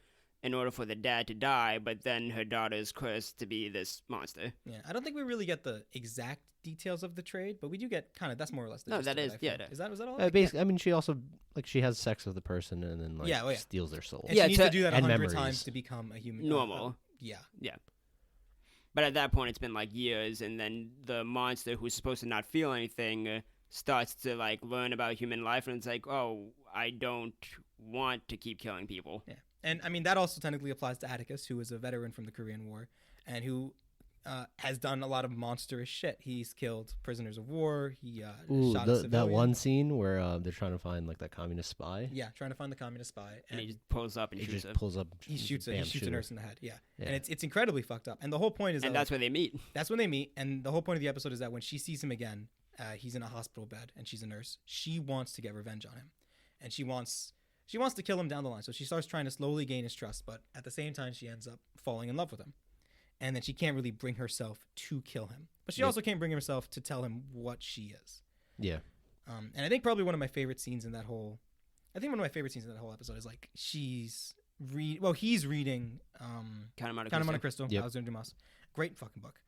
in order for the dad to die, but then her daughter is cursed to be this monster. Yeah, I don't think we really get the exact details of the trade, but we do get kind of, that's more or less the No, gist that of it, is- I feel. yeah, that- Is that all? Basically, I mean, she also she has sex with the person and then Yeah, well, yeah. steals their soul. And Yeah, she needs to do that and 100 memories. times to become a human. Normal. Yeah. But at that point, it's been like years, and then the monster who's supposed to not feel anything starts to like learn about human life, and it's like, oh, I don't want to keep killing people. Yeah. And I mean, that also technically applies to Atticus, who is a veteran from the Korean War and who has done a lot of monstrous shit. He's killed prisoners of war. He Ooh, shot a civilian. that one scene where they're trying to find like that communist spy. Yeah, trying to find the communist spy. And he just pulls up and He shoots just her. pulls up. he shoots bam, a shoot nurse her. in the head. Yeah. Yeah. And it's incredibly fucked up. And the whole point is And that, that's where they meet. that's when they meet. And the whole point of the episode is that when she sees him again, he's in a hospital bed and she's a nurse. She wants to get revenge on him, and she wants to kill him down the line. So she starts trying to slowly gain his trust, but at the same time, she ends up falling in love with him. And then she can't really bring herself to kill him, but she Yep. also can't bring herself to tell him what she is. Yeah. And I think probably one of my favorite scenes in that whole, episode is like he's reading Count 'em out of Count 'em on a Crystal. Crystal. Yep. Alexander Dumas. Great fucking book.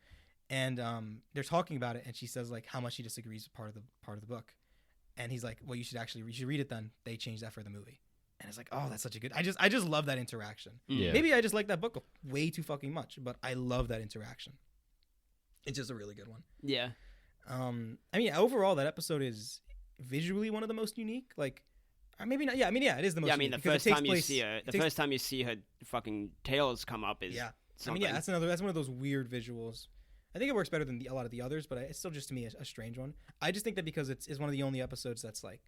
And they're talking about it, and she says like how much she disagrees with part of the book. And he's like, well, you should read it then. They changed that for the movie. And it's like, oh, that's such a good. I just love that interaction. Yeah. Maybe I just like that book way too fucking much, but I love that interaction. It's just a really good one. Yeah. I mean, overall, that episode is visually one of the most unique. Like, maybe not. Yeah, I mean, yeah, it is the most. Yeah, I mean, unique the because first it takes time you place- see her, it the takes- first time you see her fucking tails come up is Yeah. I something. mean, yeah, that's one of those weird visuals. I think it works better than a lot of the others, but it's still just to me a strange one. I just think that because it's one of the only episodes that's like,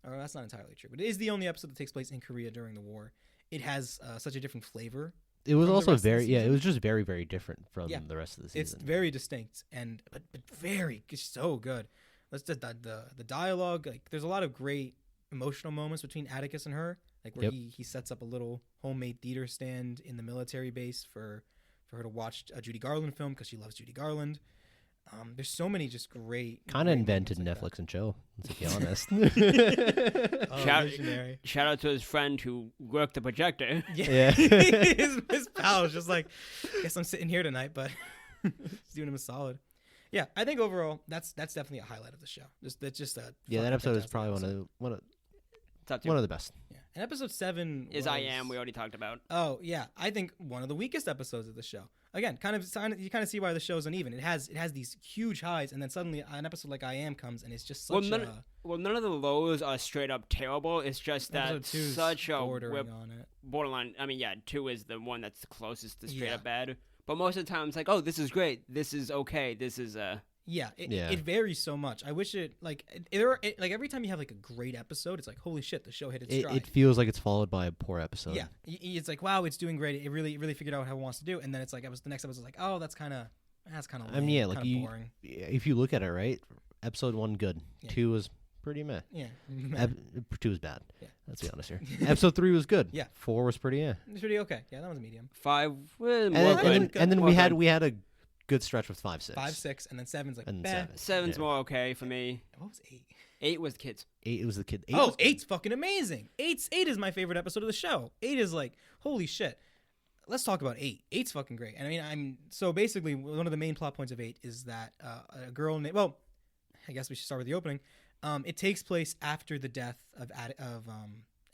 or that's not entirely true, but it is the only episode that takes place in Korea during the war. It has such a different flavor. It was from the also rest of the very, yeah, it season. was just very, very different from Yeah. the rest of the It's season. very distinct and but very it's so good. Let's just the dialogue. Like, there's a lot of great emotional moments between Atticus and her. Like where Yep. he sets up a little homemade theater stand in the military base for her to watch a Judy Garland film because she loves Judy Garland. There's so many just great. Kind of great invented moments Netflix and chill. Let's be honest. Like oh, Shout- visionary. Shout out to his friend who worked the projector. Yeah. Yeah. his pal was just like, guess I'm sitting here tonight, but he's doing him a solid. Yeah, I think overall that's definitely a highlight of the show. That's just a Yeah, that fucking episode is fantastic probably episode. Top two one of the best. Yeah. And episode 7 is was, I Am. We already talked about. Oh yeah, I think one of the weakest episodes of the show. Again, you kind of see why the show's uneven. It has these huge highs, and then suddenly an episode like I Am comes, and it's just such None of the lows are straight up terrible. It's just that episode 2's such a bordering on it. borderline. I mean, yeah, 2 is the one that's closest to straight Yeah. up bad. But most of the time, it's like, oh, this is great. This is okay. This is Yeah, it, Yeah. it varies so much. I wish it like every time you have like a great episode, it's like holy shit, the show hit its stride. It feels like it's followed by a poor episode. Yeah, it's like wow, it's doing great. It really figured out how it wants to do, and then it's like the next episode was like, oh, that's kind of I mean, yeah, like kinda you, boring. if you look at it, right, episode 1 good, Yeah. 2 was pretty meh. Yeah, 2 was bad. Yeah. Let's be honest here. Episode 3 was good. Yeah. 4 was pretty it's pretty okay. Yeah, that was a medium. 5. Well, And more then, good. and then More we good. had a good stretch with 5, 6. 5, 6, and then 7's like And bah. 7. 7's Yeah. more okay for me. What was 8? 8 was the kids. 8 it was the kid. 8 Oh, was- 8's fucking amazing. 8 is my favorite episode of the show. 8 is like holy shit. Let's talk about 8. 8's fucking great. And I mean, so basically one of the main plot points of 8 is that a girl named, well, I guess we should start with the opening. It takes place after the death of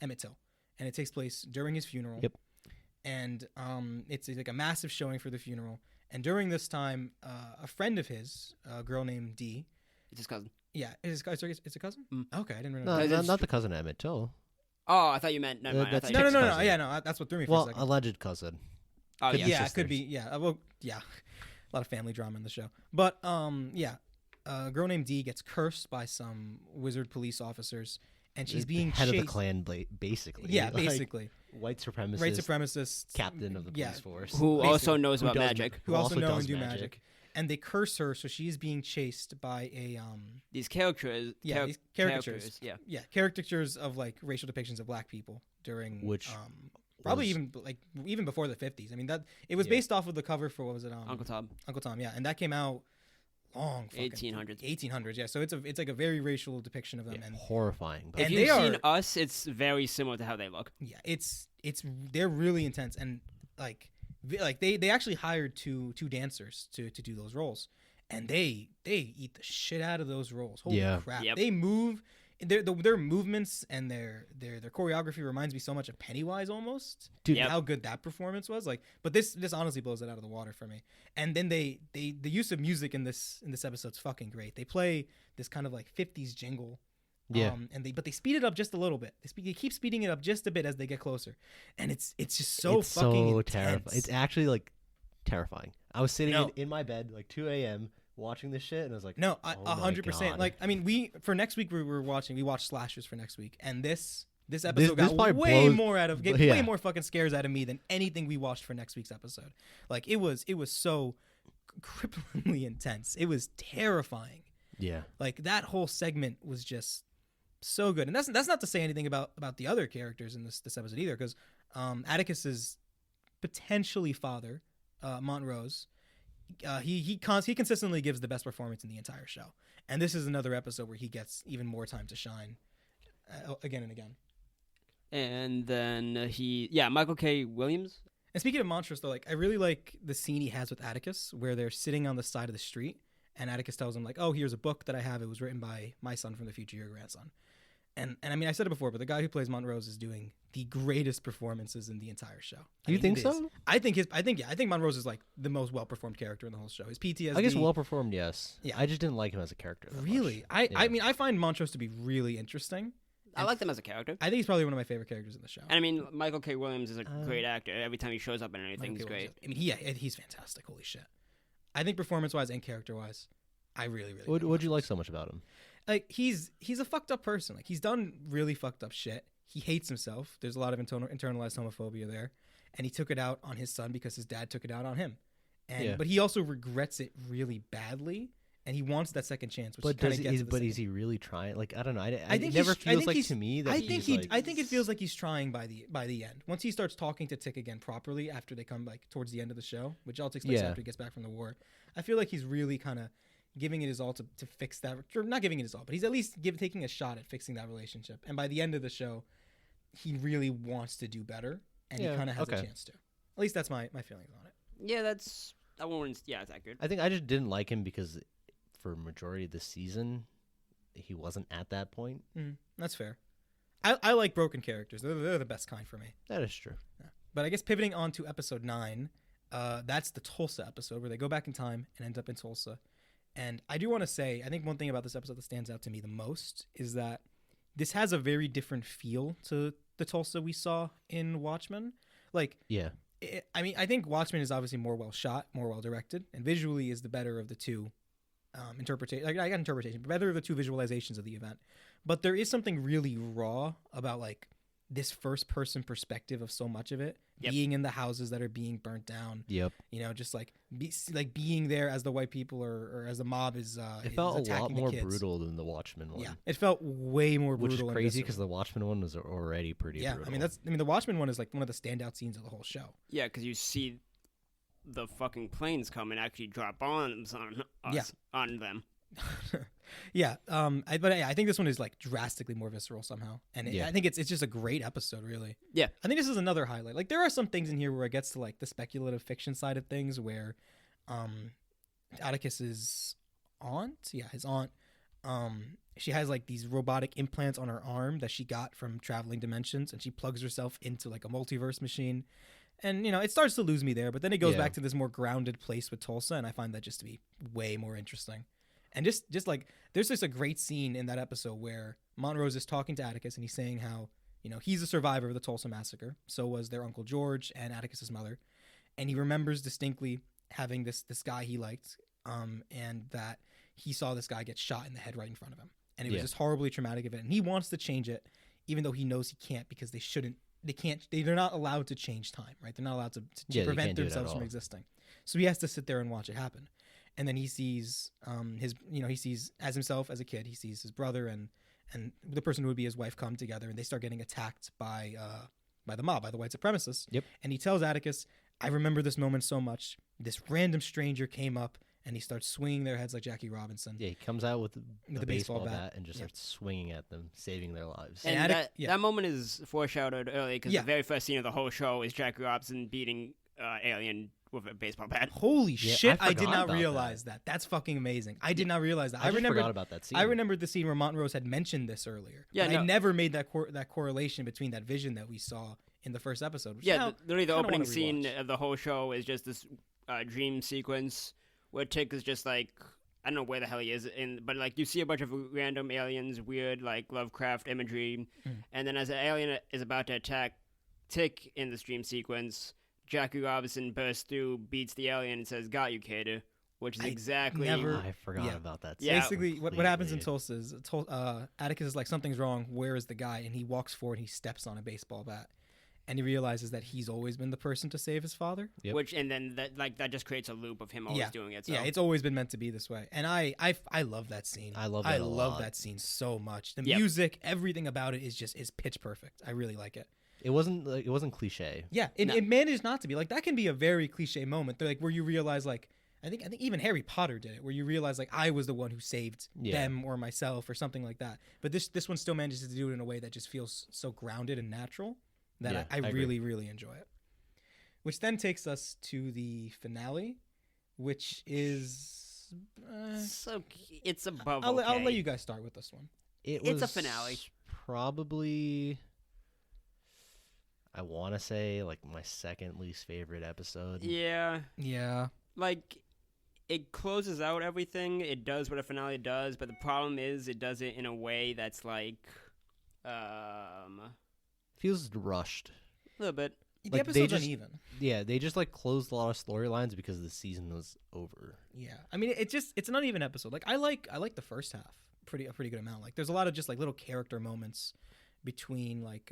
Emmett Till, and it takes place during his funeral. Yep. And it's like a massive showing for the funeral. And during this time, a friend of his, a girl named Dee, It's his cousin. yeah, it's a cousin. Mm. Okay, I didn't No, remember. Because not the cousin Emmett Till. Oh, I thought you meant. Never mind. I that's thought No, you no, Chick's no, no. cousin. Yeah, no, that's what threw me for a Well, second. alleged cousin. Oh, could yeah. be Yeah, it could be. sisters. Yeah, well, yeah, a lot of family drama in the show. But yeah, a girl named Dee gets cursed by some wizard police officers, and she's being head chased. of the clan, basically. Yeah, Like, basically, white supremacist, white supremacists, captain of the police yeah, force. Who Basically. also knows Who about does magic. who also know does and do magic. And they curse her, so she is being chased by a These caricatures. yeah, these caricatures. Yeah. Yeah, caricatures of like racial depictions of black people during Which probably was- even before the 50s. I mean that it was Yeah. based off of the cover for what was it Uncle Tom. Uncle Tom, yeah, and that came out long fucking 1800s. 1800s, yeah. So it's like a very racial depiction of them, and Horrifying. But If And you've they seen are- Us, it's very similar to how they look. yeah, it's they're really intense, and like they actually hired two dancers to do those roles, and they eat the shit out of those roles. Holy Yeah. crap! Yep. They move. Their movements and their choreography reminds me so much of Pennywise almost. Dude, Yep. How good that performance was, like, but this honestly blows it out of the water for me. And then the use of music in this episode's fucking great. They play this kind of like 50s jingle, Yeah. but they speed it up just a little bit. They keep speeding it up just a bit as they get closer, and it's just so it's fucking so intense. terrifying. It's actually like terrifying. I was sitting No. in my bed like 2 a.m. watching this shit, and I was like, No, oh my 100%. God. Like, I mean, we watched slashers for next week, and this episode this got probably way blows- more out of yeah. way more fucking scares out of me than anything we watched for next week's episode. Like, it was so cripplingly intense. It was terrifying. yeah, Like, that whole segment was just so good. And that's not to say anything about the other characters in this episode either, because Atticus's potentially father, Montrose, he consistently gives the best performance in the entire show. And this is another episode where he gets even more time to shine again and again. And then Michael K. Williams. And speaking of Montrose, though, like, I really like the scene he has with Atticus, where they're sitting on the side of the street, and Atticus tells him, like, "Oh, here's a book that I have. It was written by my son from the future, your grandson." And I mean, I said it before, but the guy who plays Montrose is doing the greatest performances in the entire show. You think it is. so? I think Montrose is like the most well-performed character in the whole show. His PTSD. I guess well performed, yes. Yeah. I just didn't like him as a character. that Really, much. I mean, I find Montrose to be really interesting. I like them as a character. I think he's probably one of my favorite characters in the show. And I mean, Michael K. Williams is a great actor. Every time he shows up in anything, he's great. I mean, he's fantastic. Holy shit! I think performance-wise and character-wise, I really dig What'd you like Montrose. so much about him? Like, he's a fucked up person. Like, he's done really fucked up shit. He hates himself. There's a lot of internalized homophobia there, and he took it out on his son because his dad took it out on him. And Yeah. but he also regrets it really badly, and he wants that second chance. Which But kind of gets. is he really trying? Like, I don't know. I think it never he's- I feels think like he's- to me that I think he's like, I think it feels like he's trying by the end. Once he starts talking to Tick again properly after they come like towards the end of the show, which all takes place Yeah. after he gets back from the war. I feel like he's really kind of giving it his all to fix that. Or not giving it his all, but he's at least taking a shot at fixing that relationship. And by the end of the show, he really wants to do better, and Yeah, he kind of has a okay. chance to. At least that's my feelings on it. Yeah, it's accurate. I think I just didn't like him because for majority of the season, he wasn't at that point. That's fair. I like broken characters. They're the best kind for me. That is true. But I guess pivoting on to episode 9, that's the Tulsa episode where they go back in time and end up in Tulsa. And I do want to say, I think one thing about this episode that stands out to me the most is that this has a very different feel to the Tulsa we saw in Watchmen. Like, Yeah. I mean, I think Watchmen is obviously more well shot, more well directed, and visually is the better of the two interpretation. Like, I got interpretation, but better of the two visualizations of the event. But there is something really raw about like this first person perspective of so much of it, Yep. being in the houses that are being burnt down. Yep. You know, just like being there as the white people or as the mob is. It felt a lot attacking the more kids. brutal than the Watchmen one. Yeah, it felt way more Which brutal. is and crazy visceral. because the Watchmen one was already pretty yeah, brutal. I mean the Watchmen one is like one of the standout scenes of the whole show. Yeah, because you see the fucking planes come and actually drop bombs on us, Yeah. on them. Yeah, I think this one is like drastically more visceral somehow, and Yeah. I think it's just a great episode, really. Yeah. I think this is another highlight. Like, there are some things in here where it gets to like the speculative fiction side of things, where Atticus's aunt, his aunt, she has like these robotic implants on her arm that she got from traveling dimensions, and she plugs herself into like a multiverse machine. And, you know, it starts to lose me there, but then it goes Yeah. back to this more grounded place with Tulsa, and I find that just to be way more interesting. And just like, there's just a great scene in that episode where Montrose is talking to Atticus, and he's saying how, you know, he's a survivor of the Tulsa massacre. So was their Uncle George and Atticus's mother. And he remembers distinctly having this guy he liked, and that he saw this guy get shot in the head right in front of him. And it was Yeah. this horribly traumatic event. And he wants to change it, even though he knows he can't, because they're not allowed to change time, right? They're not allowed to Yeah, they prevent can't do it at themselves from all. existing. So he has to sit there and watch it happen. And then he sees he sees as himself as a kid, he sees his brother and the person who would be his wife come together, and they start getting attacked by the mob, by the white supremacists. Yep. And he tells Atticus, "I remember this moment so much. This random stranger came up and he starts swinging their heads like Jackie Robinson. Yeah, he comes out with With a a baseball baseball bat and just starts swinging at them, saving their lives. And Attic- that moment is foreshadowed early because Yeah. the very first scene of the whole show is Jackie Robinson beating Alien with a baseball bat. Holy Yeah, shit! I I did forgot not about realize that. That's fucking amazing. I did not realize that. I just forgot about that scene. I remembered the scene where Montrose had mentioned this earlier. Yeah, but no. I never made that that correlation between that vision that we saw in the first episode. Which Yeah, now, literally the kinda opening wanna scene rewatch. of the whole show is just this dream sequence where Tick is just like, I don't know where the hell he is, but like you see a bunch of random aliens, weird like Lovecraft imagery, and then as the alien is about to attack Tick in this dream sequence, Jackie Robinson bursts through, beats the alien, and says, "Got you, kid," which is exactly I forgot Yeah. about that. Yeah. Basically, what happens in completely. Tulsa is Atticus is like, something's wrong. Where is the guy? And he walks forward. And he steps on a baseball bat, and he realizes that he's always been the person to save his father. Yep. Which and then that just creates a loop of him always Yeah. doing it. So. Yeah, it's always been meant to be this way. And I love that scene. I love that a lot. that scene so much. The Yep. music, everything about it is pitch perfect. I really like it. It wasn't cliche. Yeah, it managed not to be. Like, that can be a very cliche moment. They're like where you realize, like, I think even Harry Potter did it, where you realize, like, I was the one who saved them or myself or something like that. But this one still manages to do it in a way that just feels so grounded and natural that Yeah, I I agree. really, really enjoy it. Which then takes us to the finale, which is... so it's above. I'll okay. let you guys start with this one. It's a finale. Probably, I want to say, like, my second least favorite episode. Yeah, Yeah. like it closes out everything. It does what a finale does, but the problem is it does it in a way that's like, a Feels rushed. little bit. The Like, they episode's just- uneven. Yeah, they just like closed a lot of storylines because the season was over. Yeah, I mean, it's an uneven episode. Like, I like the first half a pretty good amount. Like, there's a lot of just like little character moments between like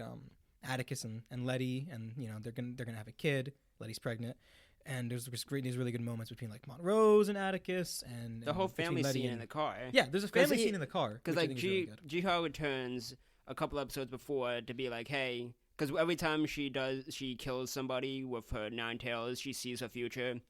Atticus and Letty, and you know they're gonna have a kid. Letty's pregnant, and there's these really good moments between like Montrose and Atticus and The whole between family Letty scene and- in the car. Yeah, there's a 'Cause family he- scene in the car Because which I like think is really good. G Howard returns a couple episodes before to be like, hey, because every time she kills somebody with her 9 tails, she sees her future.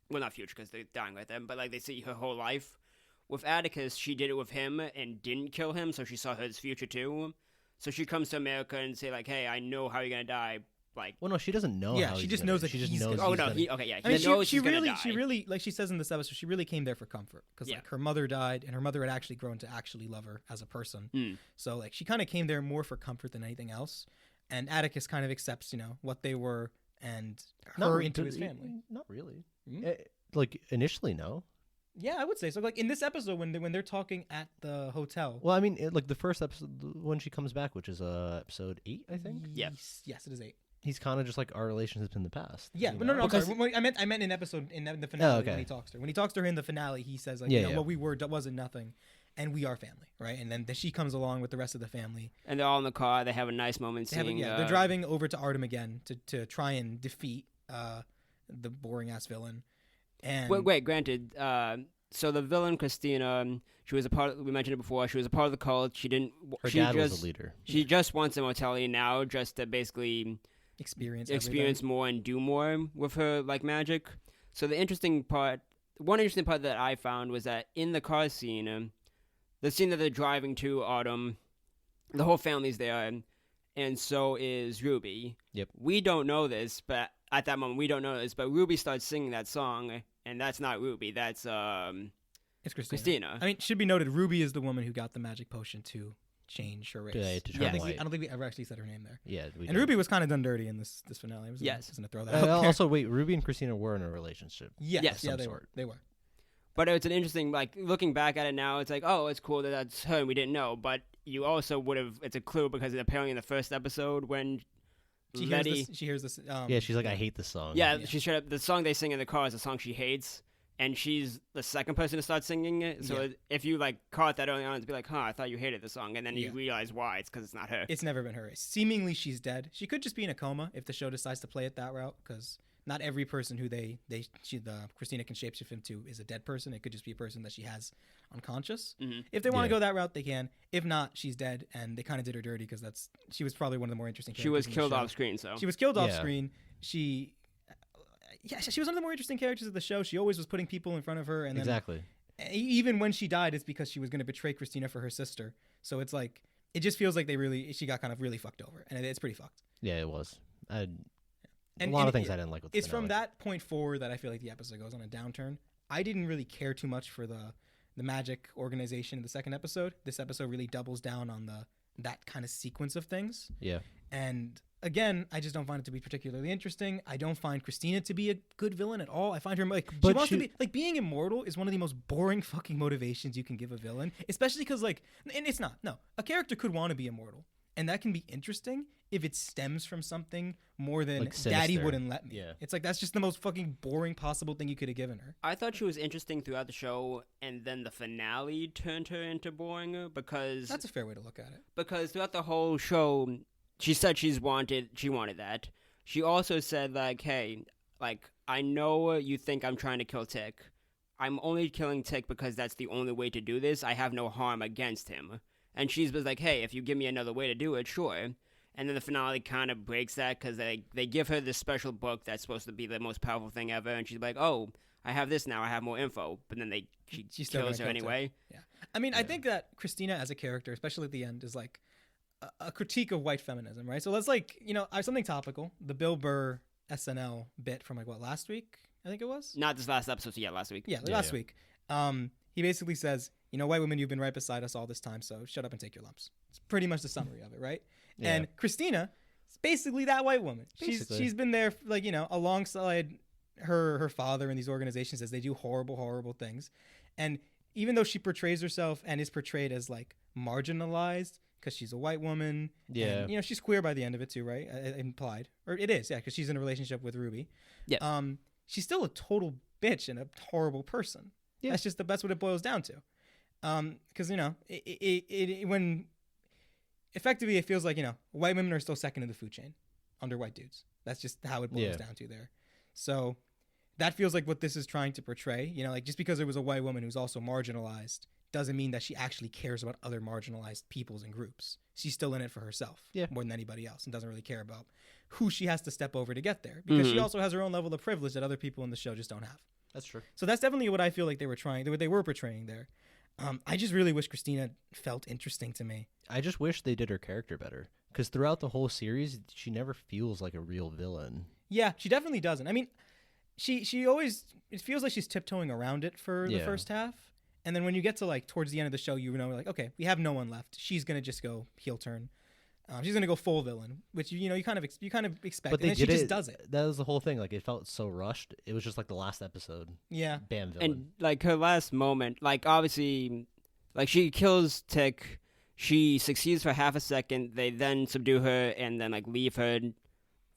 Well, not future because they're dying right then, but like they see her whole life. With Atticus, she did it with him and didn't kill him, so she saw his future too. So she comes to America and say like, hey, I know how you're gonna die. Like, Well, no, she doesn't know. Yeah, how she he's just gonna- knows that she just he's knows. gonna- oh he's no, gonna- he okay, yeah, I mean, he knows she he's gonna really, die. she really, like she says in this episode, she really came there for comfort because Yeah. like her mother died, and her mother had actually grown to actually love her as a person. Mm. So like she kind of came there more for comfort than anything else. And Atticus kind of accepts, what they were and Not her re- into his e- family. Not really. Mm. Like initially, no. Yeah, I would say so. Like in this episode, when they're talking at the hotel. Well, I mean, like the first episode when she comes back, which is episode 8, I think. Yeah. Yes, it is 8. He's kind of just like our relationship in the past. Yeah, you but know? no, I'm Because- sorry. I meant in episode in the finale okay. when he talks to her. When he talks to her in the finale, he says like, Yeah. what we were wasn't nothing, and we are family, right? And then she comes along with the rest of the family. And they're all in the car. They have a nice moment They have, seeing. they're driving over to Artem again to try and defeat the boring ass villain. And Wait, granted. So the villain Christina, she was a part. We mentioned it before. She was a part of the cult. She didn't. Her she dad just, was a leader. She just wants immortality now, just to basically experience more and do more with her like magic. So one interesting part that I found was that in the car scene, the scene that they're driving to Autumn, the whole family's there, and so is Ruby. Yep. We don't know this, but at that moment we don't know this, but Ruby starts singing that song, and that's not Ruby. That's It's Christina. I mean, should be noted, Ruby is the woman who got the magic potion to change her race. To turn I white. don't think we ever actually said her name there. Yeah, we And did. Ruby was kind of done dirty in this finale. I was Yes. just gonna throw that out there. Also, wait, Ruby and Christina were in a relationship. Yes, Yes, yeah, some they sort. were. They were. But it's an interesting, like, looking back at it now, it's like, oh, it's cool that that's her and we didn't know. But you also would have, it's a clue because apparently in the first episode when She Letty, hears this. Yeah, she's like, I hate this song. yeah, Yeah. she straight up, the song they sing in the car is a song she hates. And she's the second person to start singing it. So Yeah. if you, like, caught that early on, it'd be like, I thought you hated the song. And then you Yeah. realize why. It's because it's not her. It's never been her. Seemingly, she's dead. She could just be in a coma if the show decides to play it that route, because not every person who Christina can shapeshift into is a dead person. It could just be a person that she has unconscious. Mhm. If they want to Yeah. go that route, they can. If not, she's dead, and they kind of did her dirty because she was probably one of the more interesting. She was characters in the killed show. off screen, so. She was killed off Yeah. screen. yeah, she was one of the more interesting characters of the show. She always was putting people in front of her, and then Exactly. even when she died, it's because she was going to betray Christina for her sister. So it's like it just feels like she got kind of really fucked over, and it's pretty fucked. Yeah, it was. A And lot of things I didn't like with the It's from finale. that point forward that I feel like the episode goes on a downturn. I didn't really care too much for the magic organization in the second episode. This episode really doubles down on that kind of sequence of things. Yeah. And again, I just don't find it to be particularly interesting. I don't find Christina to be a good villain at all. I find her like she wants to be like being immortal is one of the most boring fucking motivations you can give a villain, especially because like, and it's not. No, a character could want to be immortal, and that can be interesting if it stems from something more than Like Daddy sinister. wouldn't let me. Yeah. It's like that's just the most fucking boring possible thing you could have given her. I thought she was interesting throughout the show, and then the finale turned her into boring because That's a fair way to look at it. throughout the whole show, she said she wanted that. She also said like, hey, like I know you think I'm trying to kill Tick. I'm only killing Tick because that's the only way to do this. I have no harm against him. And she's was like, hey, if you give me another way to do it, sure. And then the finale kind of breaks that because they give her this special book that's supposed to be the most powerful thing ever, and she's like, oh, I have this now, I have more info. But then she still kills her gonna kill anyway. Yeah. I mean, I think that Christina as a character, especially at the end, is like a critique of white feminism, right? So let's like, something topical. The Bill Burr SNL bit from like last week, I think it was? Not this last episode, so yeah, last week. Yeah, last week. He basically says, white women, you've been right beside us all this time, so shut up and take your lumps. It's pretty much the summary of it, right? Yeah. And Christina is basically that white woman. She's been there, like, alongside her father in these organizations as they do horrible, horrible things. And even though she portrays herself and is portrayed as like marginalized because she's a white woman, Yeah. and, she's queer by the end of it too, right? Implied, or it is, yeah, because she's in a relationship with Ruby. Yeah. She's still a total bitch and a horrible person. Yeah. That's what it boils down to. Because when effectively it feels like white women are still second in the food chain under white dudes. That's just how it boils down to there. So that feels like what this is trying to portray. Like just because there was a white woman who's also marginalized doesn't mean that she actually cares about other marginalized peoples and groups. She's still in it for herself more than anybody else, and doesn't really care about who she has to step over to get there, because she also has her own level of privilege that other people in the show just don't have. That's true. So that's definitely what I feel like they were portraying there. I just really wish Christina felt interesting to me. I just wish they did her character better, because throughout the whole series, she never feels like a real villain. Yeah, she definitely doesn't. I mean, she always, it feels like she's tiptoeing around it for the first half. And then when you get to like towards the end of the show, like, okay, we have no one left. She's gonna just go heel turn. She's gonna go full villain, which you kind of expect. But and then she just does it. That was the whole thing. Like, it felt so rushed. It was just like the last episode. Yeah. Bam, villain. And like her last moment, like obviously, like she kills Tick. She succeeds for half a second. They then subdue her and then like leave her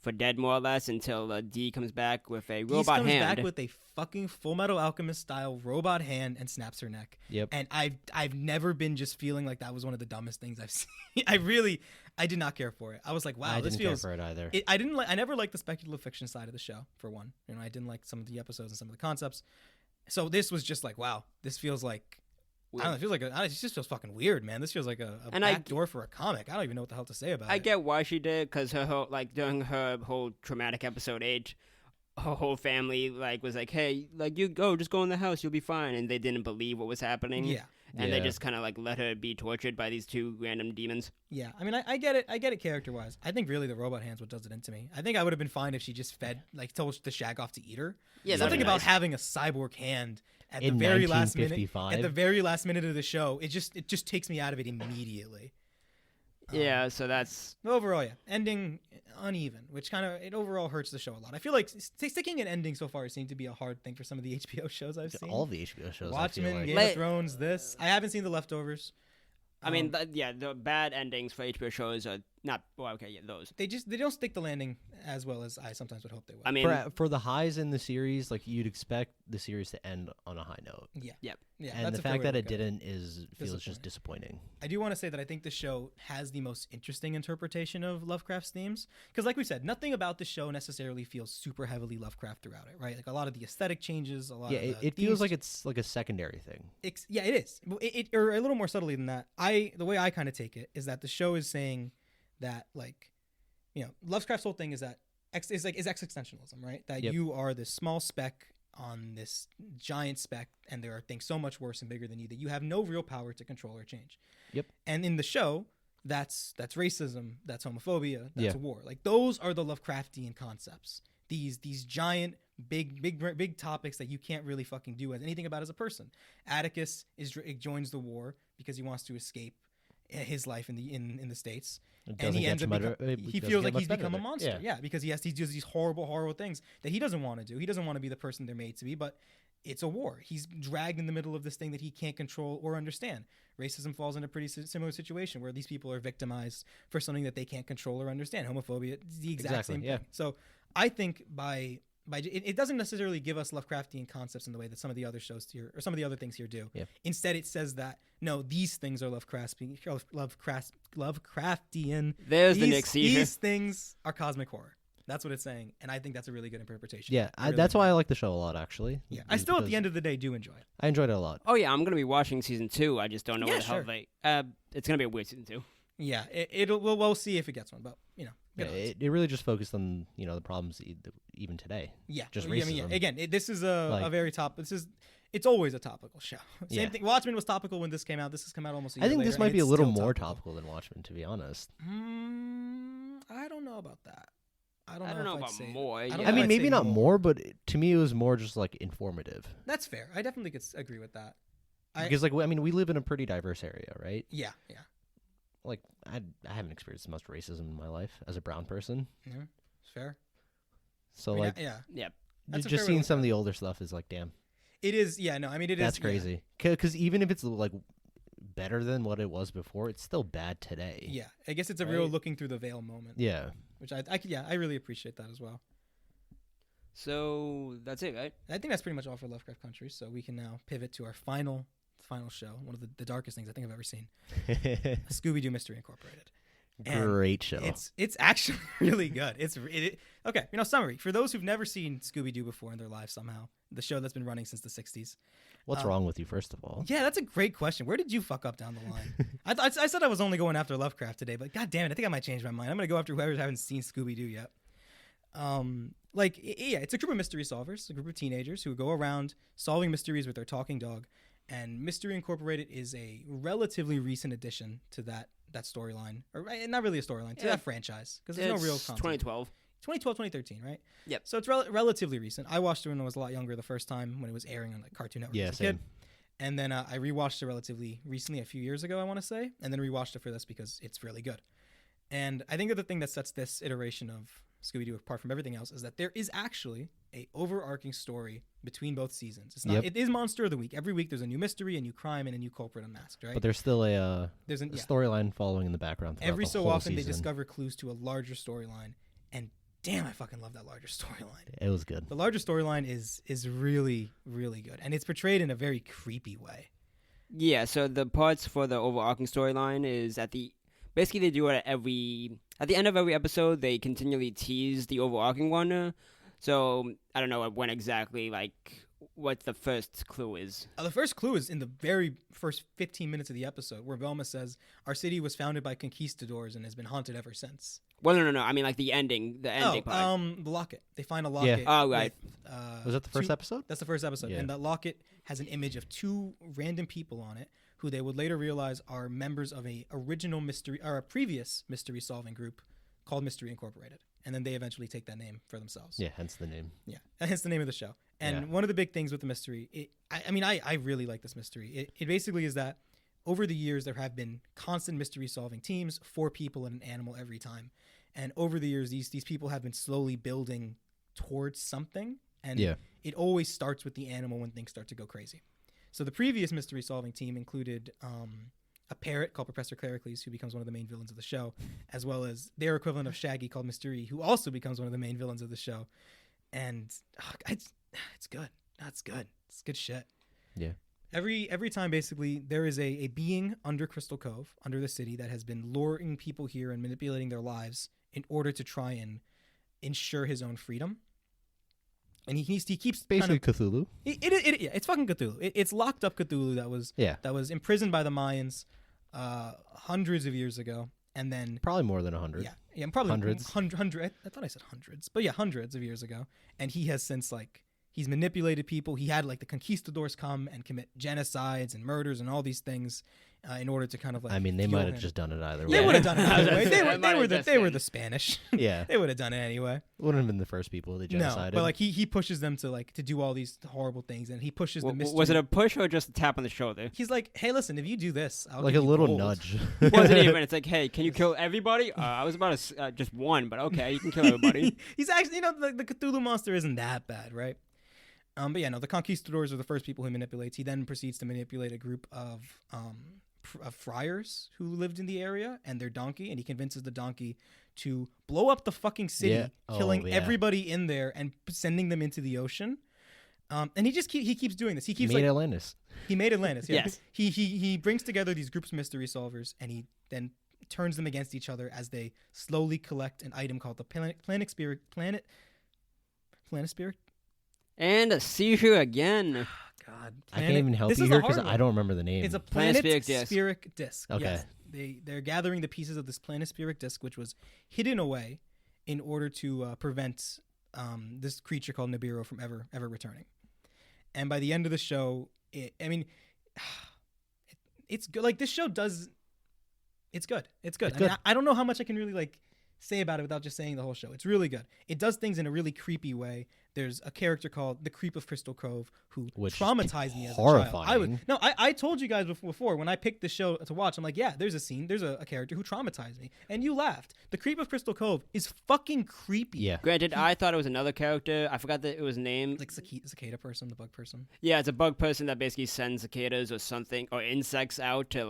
for dead, more or less, until D comes back with a robot hand. He comes back with a fucking Full Metal Alchemist style robot hand and snaps her neck. Yep. And I've never been just feeling like that was one of the dumbest things I've seen. I did not care for it. I was like, wow, this feels. I didn't care for it either. I never liked the speculative fiction side of the show, for one. I didn't like some of the episodes and some of the concepts. So this was just like, wow, this feels like. I don't know, it feels like it just feels fucking weird, man. This feels like a backdoor for a comic. I don't even know what the hell to say about it. I get why she did, because her whole, like during her whole traumatic episode 8, her whole family like was like, hey, like just go in the house, you'll be fine, and they didn't believe what was happening. Yeah. And they just kind of like let her be tortured by these two random demons. Yeah, I mean, I get it. I get it character-wise. I think really the robot hand's what does it into me. I think I would have been fine if she just told the shag off to eat her. Yeah, something about nice. having a cyborg hand at In the very last minute. 1955. At the very last minute of the show, it just takes me out of it immediately. Yeah, so that's Overall, yeah, ending uneven, which kind of it overall hurts the show a lot. I feel like sticking an ending so far seemed to be a hard thing for some of the HBO shows I've seen. All the HBO shows. Watchmen, I feel like. Game of Thrones. This I haven't seen The Leftovers. I mean, the bad endings for HBO shows are not. Well, okay, yeah, those. They don't stick the landing as well as I sometimes would hope they would. I mean, for the highs in the series, like you'd expect the series to end on a high note. yeah. Yep. Yeah, And that's the a fair fact way that to it look at didn't feels just disappointing. I do want to say that I think the show has the most interesting interpretation of Lovecraft's themes. Because like we said, nothing about the show necessarily feels super heavily Lovecraft throughout it, right? Like a lot of the aesthetic changes, a lot of the it feels like it's like a secondary thing. Yeah, it is. Or a little more subtly than that. The way I kind of take it is that the show is saying that, like, Lovecraft's whole thing is that is existentialism, right? That Yep. you are this small speck on this giant speck, and there are things so much worse and bigger than you that you have no real power to control or change. Yep. And in the show, that's racism, that's homophobia, that's Yeah. war. Like those are the Lovecraftian concepts. These giant big topics that you can't really fucking do anything about as a person. Atticus joins the war because he wants to escape his life in the States. And he ends up he feels like he's become a monster. Yeah, because he does these horrible things that he doesn't want to do. He doesn't want to be the person they're made to be, but it's a war. He's dragged in the middle of this thing that he can't control or understand. Racism falls in a pretty similar situation where these people are victimized for something that they can't control or understand. Homophobia, the exact same thing. So I think by it doesn't necessarily give us Lovecraftian concepts in the way that some of the other shows here or some of the other things here do. Yeah. Instead, it says that no, these things are Lovecraftian. There's the next seizure. These things are cosmic horror. That's what it's saying, and I think that's a really good interpretation. Yeah, I really that's do. why I like the show a lot, actually. Yeah, I still at the end of the day do enjoy it. I enjoyed it a lot. Oh yeah, I'm gonna be watching season 2. I just don't know Yeah, what the hell sure. they. It's gonna be a weird season 2. Yeah, we'll see if it gets one, but Yeah, good odds. it really just focused on the problems even today. Yeah, Just I mean, racism. again, this is a Like- very top. It's always a topical show. Same Yeah. thing. Watchmen was topical when this came out. This has come out almost a year I think later, this might and be a it's little still more topical than Watchmen, to be honest. I don't know about that. I don't know if I'd about say more. I yeah. don't I know mean, I'd maybe say not more. more, but to me, it was more just like informative. That's fair. I definitely could agree with that. Because we live in a pretty diverse area, right? Yeah. Like I haven't experienced much racism in my life as a brown person, It's fair. so I mean, like yeah, Yeah. that's a just fair way seeing to some look of at the older stuff is like, damn, it is. Yeah, no, I mean it is. that's crazy. Because even if it's like better than what it was before, it's still bad today. Yeah, I guess it's a real Right? looking through the veil moment. Yeah. Which I really appreciate that as well. So that's it, right? I think that's pretty much all for Lovecraft Country. So we can now pivot to our final show, one of the darkest things I think I've ever seen, Scooby-Doo Mystery Incorporated. And Great show. It's actually really good. Okay. Summary for those who've never seen Scooby-Doo before in their lives somehow. The show that's been running since the '60s. What's wrong with you, first of all? Yeah, that's a great question. Where did you fuck up down the line? I said I was only going after Lovecraft today, but god damn it, I think I might change my mind. I'm gonna go after whoever hasn't seen Scooby-Doo yet. It's a group of mystery solvers, a group of teenagers who go around solving mysteries with their talking dog. And Mystery Incorporated is a relatively recent addition to that storyline, or not really a storyline, to that franchise, because there's no real concept. 2012. 2012, 2013, right? Yep. So it's relatively recent. I watched it when I was a lot younger the first time when it was airing on like Cartoon Network as a same. kid. And then I rewatched it relatively recently, a few years ago, I want to say, and then rewatched it for this because it's really good. And I think that the thing that sets this iteration of Scooby-Doo apart from everything else is that there is actually a overarching story between both seasons. It's not. Yep. It is Monster of the Week. Every week there's a new mystery, a new crime, and a new culprit unmasked, right? But there's still a There's storyline following in the background. Every the so whole often season. they discover clues to a larger storyline, and damn, I fucking love that larger storyline. It was good. The larger storyline is really, really good, and it's portrayed in a very creepy way. Yeah, so the parts for the overarching storyline is basically they do it at the end of every episode, they continually tease the overarching one. So I don't know when exactly, what the first clue is. The first clue is in the very first 15 minutes of the episode, where Velma says, "Our city was founded by conquistadors and has been haunted ever since." Well, no. I mean, the ending part. The locket. They find a locket. Yeah. Oh, right. With, Was that the first episode? That's the first episode. Yeah. And that locket has an image of two random people on it who they would later realize are members of a previous mystery solving group called Mystery Incorporated. And then they eventually take that name for themselves. Yeah, hence the name. Yeah. And hence the name of the show. And one of the big things with the mystery, I really like this mystery. It basically is that over the years, there have been constant mystery solving teams, 4 people and an animal every time. And over the years, these people have been slowly building towards something. And it always starts with the animal when things start to go crazy. So the previous mystery solving team included a parrot called Professor Claricles, who becomes one of the main villains of the show, as well as their equivalent of Shaggy called Mystery, who also becomes one of the main villains of the show. And it's good. That's good. It's good shit. Yeah. Every time, basically, there is a being under Crystal Cove, under the city, that has been luring people here and manipulating their lives in order to try and ensure his own freedom. And he keeps basically Cthulhu. It's fucking Cthulhu. It's locked up Cthulhu that was imprisoned by the Mayans hundreds of years ago, and then Probably more than 100. yeah, probably Hundreds. Hundred. I thought I said hundreds, but yeah, hundreds of years ago. And he has since he's manipulated people. He had the conquistadors come and commit genocides and murders and all these things in order to kind of I mean, they fuel might have him. just done it either They way. would have done it anyway. They were been. the Spanish. Yeah. They would have done it anyway. Wouldn't have been the first people they No, genocided. but he pushes them to do all these horrible things, and he pushes the mystery. Was it a push or just a tap on the shoulder? He's like, hey, listen, if you do this, I'll like give a you little gold. nudge. Wasn't even. It's like, hey, can you kill everybody? I was about to just one, but okay, you can kill everybody. He's actually, the Cthulhu monster isn't that bad, right? But yeah, no, the conquistadors are the first people he manipulates. He then proceeds to manipulate a group of friars who lived in the area and their donkey, and he convinces the donkey to blow up the fucking city, Yeah. killing yeah. everybody in there and sending them into the ocean. And he just he keeps doing this. He keeps Made Atlantis. he made Atlantis. Yeah. Yes. He brings together these groups of mystery solvers, and he then turns them against each other as they slowly collect an item called the planet spirit. And a seizure again. God, I can't even help this you is a here because hard I one. don't remember the name. It's a planet disc. spheric disc. Okay. Yes. They're gathering the pieces of this planispheric disc, which was hidden away in order to prevent this creature called Nibiru from ever returning. And by the end of the show, it's good. This show does. It's good. It's good. It's good. I don't know how much I can really say about it without just saying the whole show. It's really good. It does things in a really creepy way. There's a character called the Creep of Crystal Cove who Which is traumatized me as horrifying. a child. I told you guys before when I picked the show to watch. I'm like, yeah, there's a scene, there's a character who traumatized me, and you laughed. The Creep of Crystal Cove is fucking creepy. Yeah. Granted, I thought it was another character. I forgot that it was named. Like cicada person, the bug person. Yeah, it's a bug person that basically sends cicadas or something or insects out to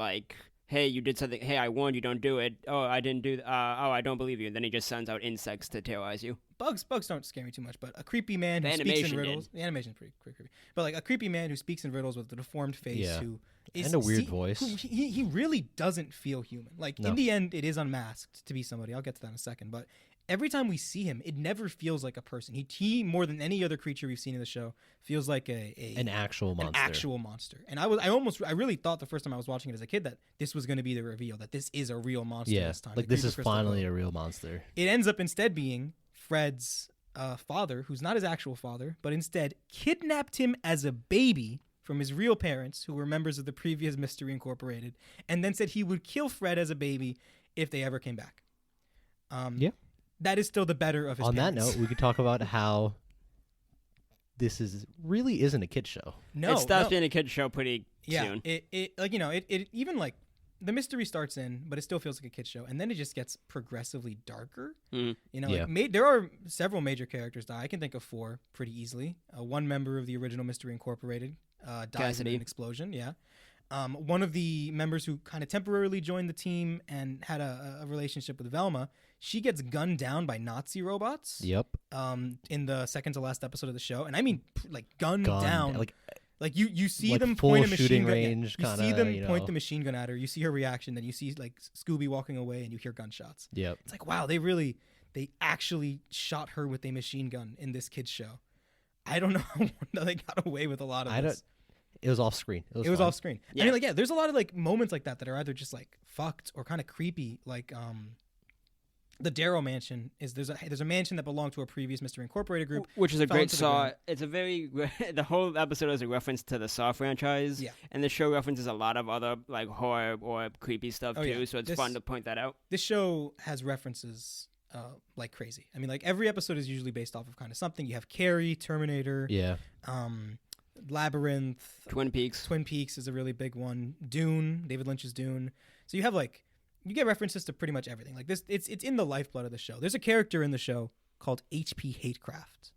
hey, you did something. Hey, I warned you, don't do it. Oh, I didn't do. I don't believe you. Then he just sends out insects to terrorize you. Bugs don't scare me too much, but a creepy man The who speaks in animation riddles. The animation's pretty creepy, but a creepy man who speaks in riddles with a deformed face, Yeah. who is And a weird voice. He really doesn't feel human. No. In the end, it is unmasked to be somebody. I'll get to that in a second, but every time we see him, it never feels like a person. He more than any other creature we've seen in the show feels like An actual monster. An actual monster. And I really thought the first time I was watching it as a kid that this was going to be the reveal, that this is a real monster Yeah. this time. Like The this Creep is of Crystal finally Cove. a real monster. It ends up instead being Fred's father, who's not his actual father, but instead kidnapped him as a baby from his real parents, who were members of the previous Mystery Incorporated, and then said he would kill Fred as a baby if they ever came back. Yeah. That is still the better of his On parents. that note, we could talk about how this really isn't a kid show. No, it stops no. being a kid show pretty Yeah, soon. it even the mystery starts in, but it still feels like a kid's show, and then it just gets progressively darker. Mm. Yeah. There are several major characters die. I can think of 4 pretty easily. One member of the original Mystery Incorporated dies in Cassidy. an explosion. Yeah. One of the members who kind of temporarily joined the team and had a relationship with Velma, she gets gunned down by Nazi robots. Yep. In the second to last episode of the show, and I mean gunned down. Like you see like them full point a machine shooting gun. range You see kinda, them point the machine gun at her. You see her reaction. Then you see Scooby walking away, and you hear gunshots. Yep. It's like, wow, they actually shot her with a machine gun in this kid's show. I don't know how they got away with a lot of this. It was off screen. It was It was fun. off screen. Yeah. I mean, there's a lot of moments like that are either just fucked or kind of creepy. The Darrow Mansion there's a mansion that belonged to a previous Mystery Incorporated group. Which is a fell great into the Saw. ground. It's a very the whole episode is a reference to the Saw franchise. Yeah. And the show references a lot of other horror or creepy stuff Oh, too. yeah. So it's fun to point that out. This show has references like crazy. I mean, every episode is usually based off of kind of something. You have Carrie, Terminator, Yeah. Labyrinth, Twin Peaks. Twin Peaks is a really big one. Dune, David Lynch's Dune. So you have you get references to pretty much everything. It's in the lifeblood of the show. There's a character in the show called H.P. Hatecraft.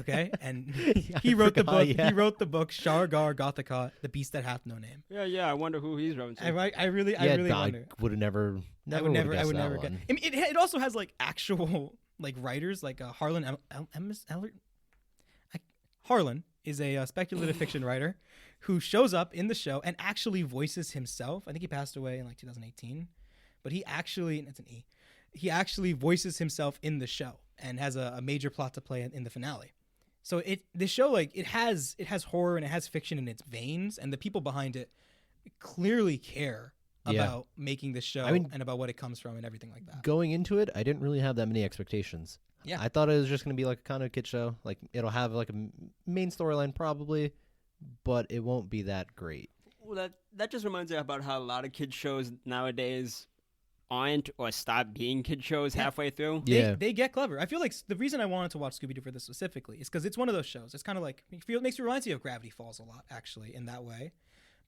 Okay, and he wrote the book. Yeah. He wrote the book Shargar Gothica, The Beast That Hath No Name. Yeah. I wonder who he's wrote to. I really I wonder. would have never. I would never guessed get. that one. I mean, it also has actual writers Harlan Harlan is a speculative fiction writer who shows up in the show and actually voices himself. I think he passed away in 2018, but he actually, and it's an E, he actually voices himself in the show and has a major plot to play in the finale. So this show it has horror and it has fiction in its veins, and the people behind it clearly care Yeah. about making the show I mean- and about what it comes from and everything like that. Going into it, I didn't really have that many expectations. Yeah. I thought it was just going to be like a kind of kid show. Like, it'll have like a main storyline probably, but it won't be that great. Well, that just reminds me about how a lot of kids shows nowadays aren't or stop being kid shows Yeah. halfway through. Yeah. They get clever. I feel like the reason I wanted to watch Scooby-Doo for this specifically is because it's one of those shows. It's kind of like, it makes me reminds me of Gravity Falls a lot, actually, in that way.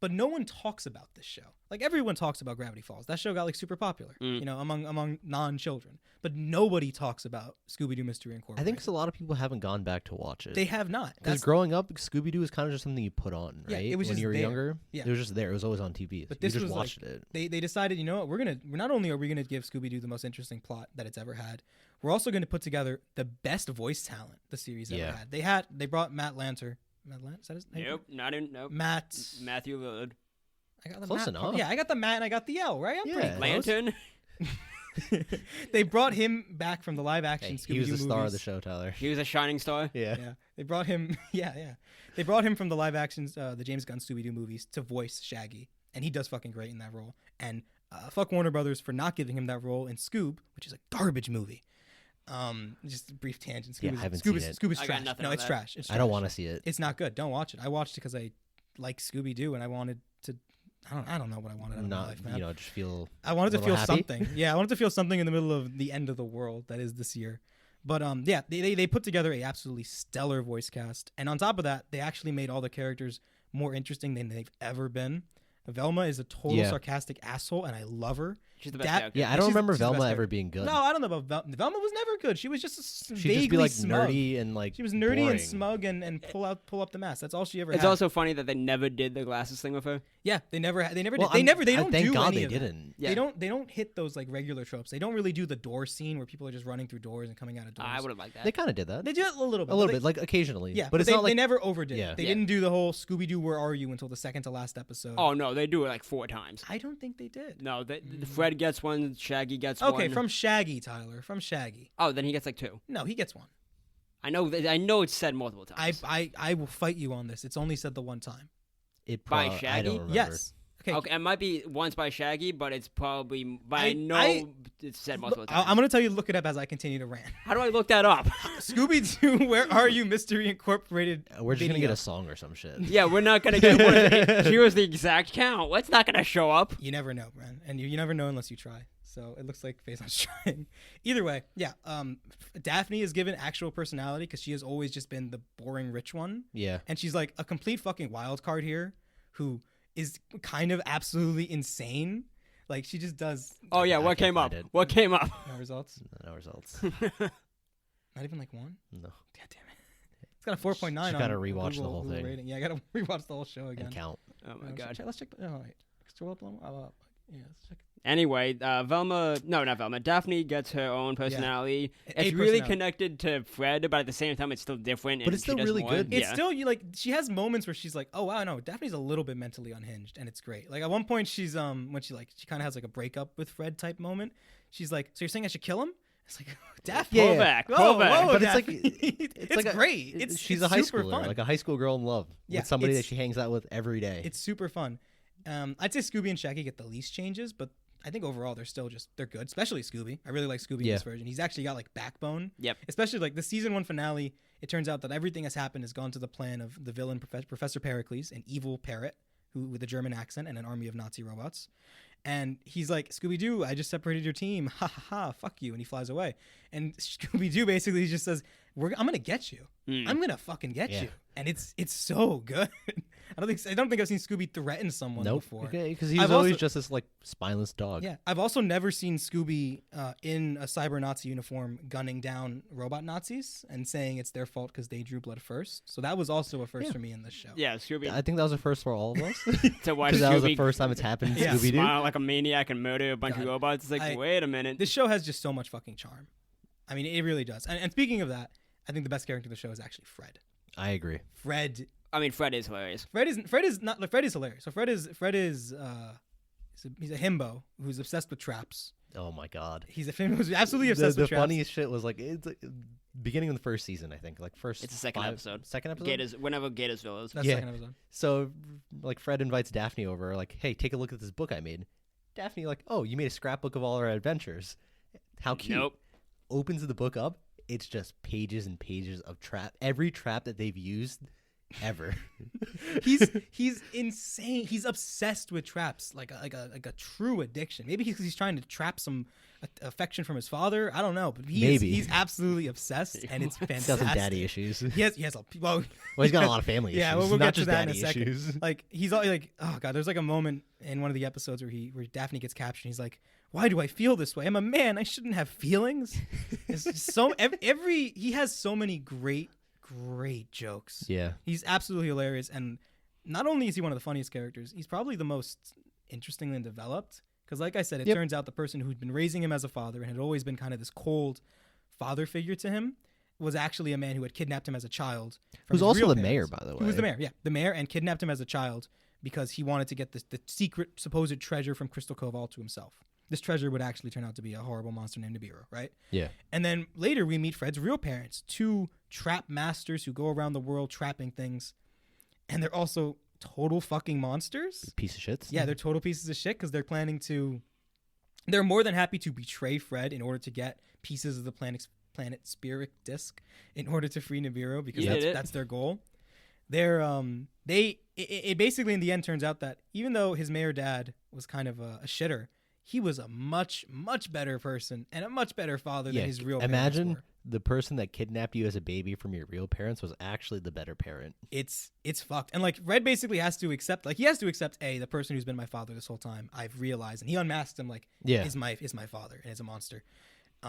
But no one talks about this show. Like, everyone talks about Gravity Falls. That show got, like, super popular, you know, among non-children. But nobody talks about Scooby-Doo Mystery I Incorporated. think a lot of people haven't gone back to watch it. They have not. Because growing up, Scooby-Doo was kind of just something you put on, Yeah, right? it was when just you were there. younger, Yeah. it was just there. It was always on TV. But You this just was, watched like, it. They decided, you know what, we're not only are we gonna give Scooby-Doo the most interesting plot that it's ever had, we're also gonna put together the best voice talent the series ever had. They brought Matt Lanter. Matt Lanter? Is that his name? Nope, not in. Nope. Matthew Lillard. I got the Close Matt enough. Yeah, I got the Matt and I got the L, right? I'm Yeah. pretty close. Lantern. They brought him back from the live action Hey, Scooby-Doo he was the star of movies. the show, Tyler. He was a shining star. Yeah. Yeah, they brought him. Yeah. They brought him from the live actions, the James Gunn Scooby-Doo movies to voice Shaggy, and he does fucking great in that role. And fuck Warner Brothers for not giving him that role in Scoob, which is a garbage movie. Just a brief tangent. Yeah, I haven't seen it. Scoob is I got trash. nothing No, on it's that. trash. It's I don't trash. want to see it. It's not good. Don't watch it. I watched it because I like Scooby-Doo, and I wanted to. I don't know what I wanted out of my Not, life, man. just feel. I wanted to little feel happy? something. Yeah, I wanted to feel something in the middle of the end of the world that is this year. But yeah, they put together a absolutely stellar voice cast, and on top of that, they actually made all the characters more interesting than they've ever been. Velma is a total sarcastic asshole, and I love her. She's the best That- character. Yeah, I don't She's remember the best Velma character. ever being good. No, I don't know about Velma. Velma was never good. She was just She'd vaguely just be like smug. nerdy and like. She was nerdy boring. and smug and pull up the mask. That's all she ever It's had. also funny that they never did the glasses thing with her. Yeah, they never Well, did. They I'm- don't thank do God any they of that. didn't. Yeah. They don't hit those like regular tropes. They don't really do the door scene where people are just running through doors and coming out of doors. I would have liked that. They kind of did that. They do it a little bit. A little but bit, like occasionally. yeah, but it's they, not like they never overdid. Yeah. it. They Yeah. didn't do the whole Scooby-Doo Where Are You until the second to last episode. Oh no, they do it like 4 times. I don't think they did. No, Fred gets one, Shaggy gets Okay, one. from Shaggy, Tyler. From Shaggy. Oh, then he gets like 2. No, he gets one. I know it's said multiple times. I will fight you on this. It's only said the one time. it By I don't Shaggy? remember. Yes. Okay. Okay, it might be once by Shaggy, but it's probably. But I know it's said multiple Look, times. I'm going to tell you to look it up as I continue to rant. How do I look that up? Scooby-Doo Where Are You Mystery Incorporated. We're just gonna video. get a song or some shit. Yeah, we're not gonna get. Here's the exact count. What's not gonna show up? You never know, man, and you never know unless you try. So it looks like Faison's trying. Either way, yeah. Daphne is given actual personality because she has always just been the boring rich one, Yeah. and she's like a complete fucking wild card here, who is kind of absolutely insane. Like she just does Oh yeah, I what can't came up? find it. What came up? no results. No results. Not even like one. No. God damn it. It's got a 4.9. Just on gotta rewatch the Google whole thing. rating. Yeah, I gotta rewatch the whole show again. And count. Oh my Let's god. check- Let's check. Oh wait. Scroll up. Yeah, let's check. Anyway, Velma. No, not Velma. Daphne gets her own personality. A It's really personality. connected to Fred, but at the same time, it's still different. But and it's she still does really more. good. It's Yeah. still you like she has moments where she's like, oh wow, no, Daphne's a little bit mentally unhinged, and it's great. Like at one point, she's when she kind of has like a breakup with Fred type moment. She's like, so you're saying I should kill him? It's like Daphne. Yeah. Pull back. Whoa, Pull back. whoa, But it's like- Daphne. it's like great. It's she's it's a high super schooler, fun. like a high school girl in love Yeah, with somebody that it's- she hangs out with every day. It's super fun. I'd say Scooby and Shaggy get the least changes, but I think overall they're good, especially Scooby. I really like Scooby in Yeah. this version. He's actually got like backbone. Yep. Especially like the season 1 finale, it turns out that everything has happened has gone to the plan of the villain Professor Pericles, an evil parrot who with a German accent and an army of Nazi robots. And he's like, Scooby-Doo, I just separated your team. Ha ha ha, fuck you. And he flies away. And Scooby-Doo basically just says, I'm going to get you. I'm going to fucking get Yeah. you. And it's so good. I don't think I've seen Scooby threaten someone Nope. before. Because he I've was always also- just this like spineless dog. Yeah, I've also never seen Scooby in a cyber Nazi uniform gunning down robot Nazis and saying it's their fault because they drew blood first. So that was also a first Yeah. for me in this show. Yeah, Scooby. I think that was a first for all of us. To watch Because that was the Scooby first time it's happened in Yeah. Scooby Doo. smile like a maniac and murder a bunch God. of robots. It's like, wait a minute. This show has just so much fucking charm. I mean, it really does. And speaking of that, I think the best character in the show is actually Fred. I agree. Fred I mean, Fred is hilarious. is hilarious. So Fred is he's a himbo who's obsessed with traps. Oh my god. He's who's absolutely obsessed The with traps. funniest shit was like it's beginning of the first season, I think. Like first. It's the second episode. Second episode. Gators, whenever Gatorsville is. That's Yeah. the second episode. So like Fred invites Daphne over. Like, hey, take a look at this book I made. Daphne like, oh, you made a scrapbook of all our adventures. How cute. Nope. Opens the book up. It's just pages and pages of every trap that they've used ever. He's insane. He's obsessed with traps, like a true addiction. Maybe he's trying to trap some affection from his father. I don't know, but he's absolutely obsessed, and it's fantastic. He's got some daddy issues. He has well, he's got a lot of family issues. Yeah, we'll not get just to that in a daddy second. issues. Like he's all like, oh god, there's like a moment in one of the episodes where Daphne gets captured. And he's like, why do I feel this way? I'm a man. I shouldn't have feelings. It's just so he has so many great jokes. Yeah. He's absolutely hilarious, and not only is he one of the funniest characters, he's probably the most interestingly developed. Because like I said, it turns out the person who'd been raising him as a father and had always been kind of this cold father figure to him was actually a man who had kidnapped him as a child. Who's also the mayor, by the way. He was the mayor, yeah. The mayor, and kidnapped him as a child because he wanted to get the secret supposed treasure from Crystal Cove all to himself. This treasure would actually turn out to be a horrible monster named Nibiru, right? Yeah. And then later we meet Fred's real parents, two trap masters who go around the world trapping things. And they're also total fucking monsters. Piece of shits. Yeah, they're total pieces of shit because they're more than happy to betray Fred in order to get pieces of the planet Spirit Disk in order to free Nibiru because that's their goal. It basically in the end turns out that even though his mayor dad was kind of a shitter, he was a much, much better person and a much better father than his real parents Imagine were. the person that kidnapped you as a baby from your real parents was actually the better parent. It's fucked. And like Red basically has to accept the person who's been my father this whole time. I've realized, and he unmasks him like is my father and is a monster.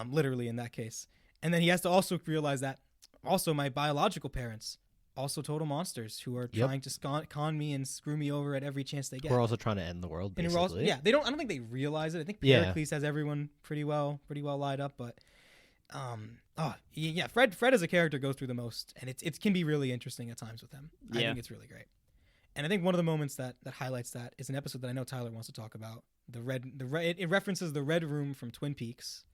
Literally in that case. And then he has to also realize that also my biological parents also total monsters who are trying to con me and screw me over at every chance they get. We're also trying to end the world, basically. I don't think they realize it. I think Pericles has everyone pretty well lined up, but Fred as a character goes through the most, and it can be really interesting at times with him. I think it's really great. And I think one of the moments that highlights that is an episode that I know Tyler wants to talk about. It references the Red Room from Twin Peaks,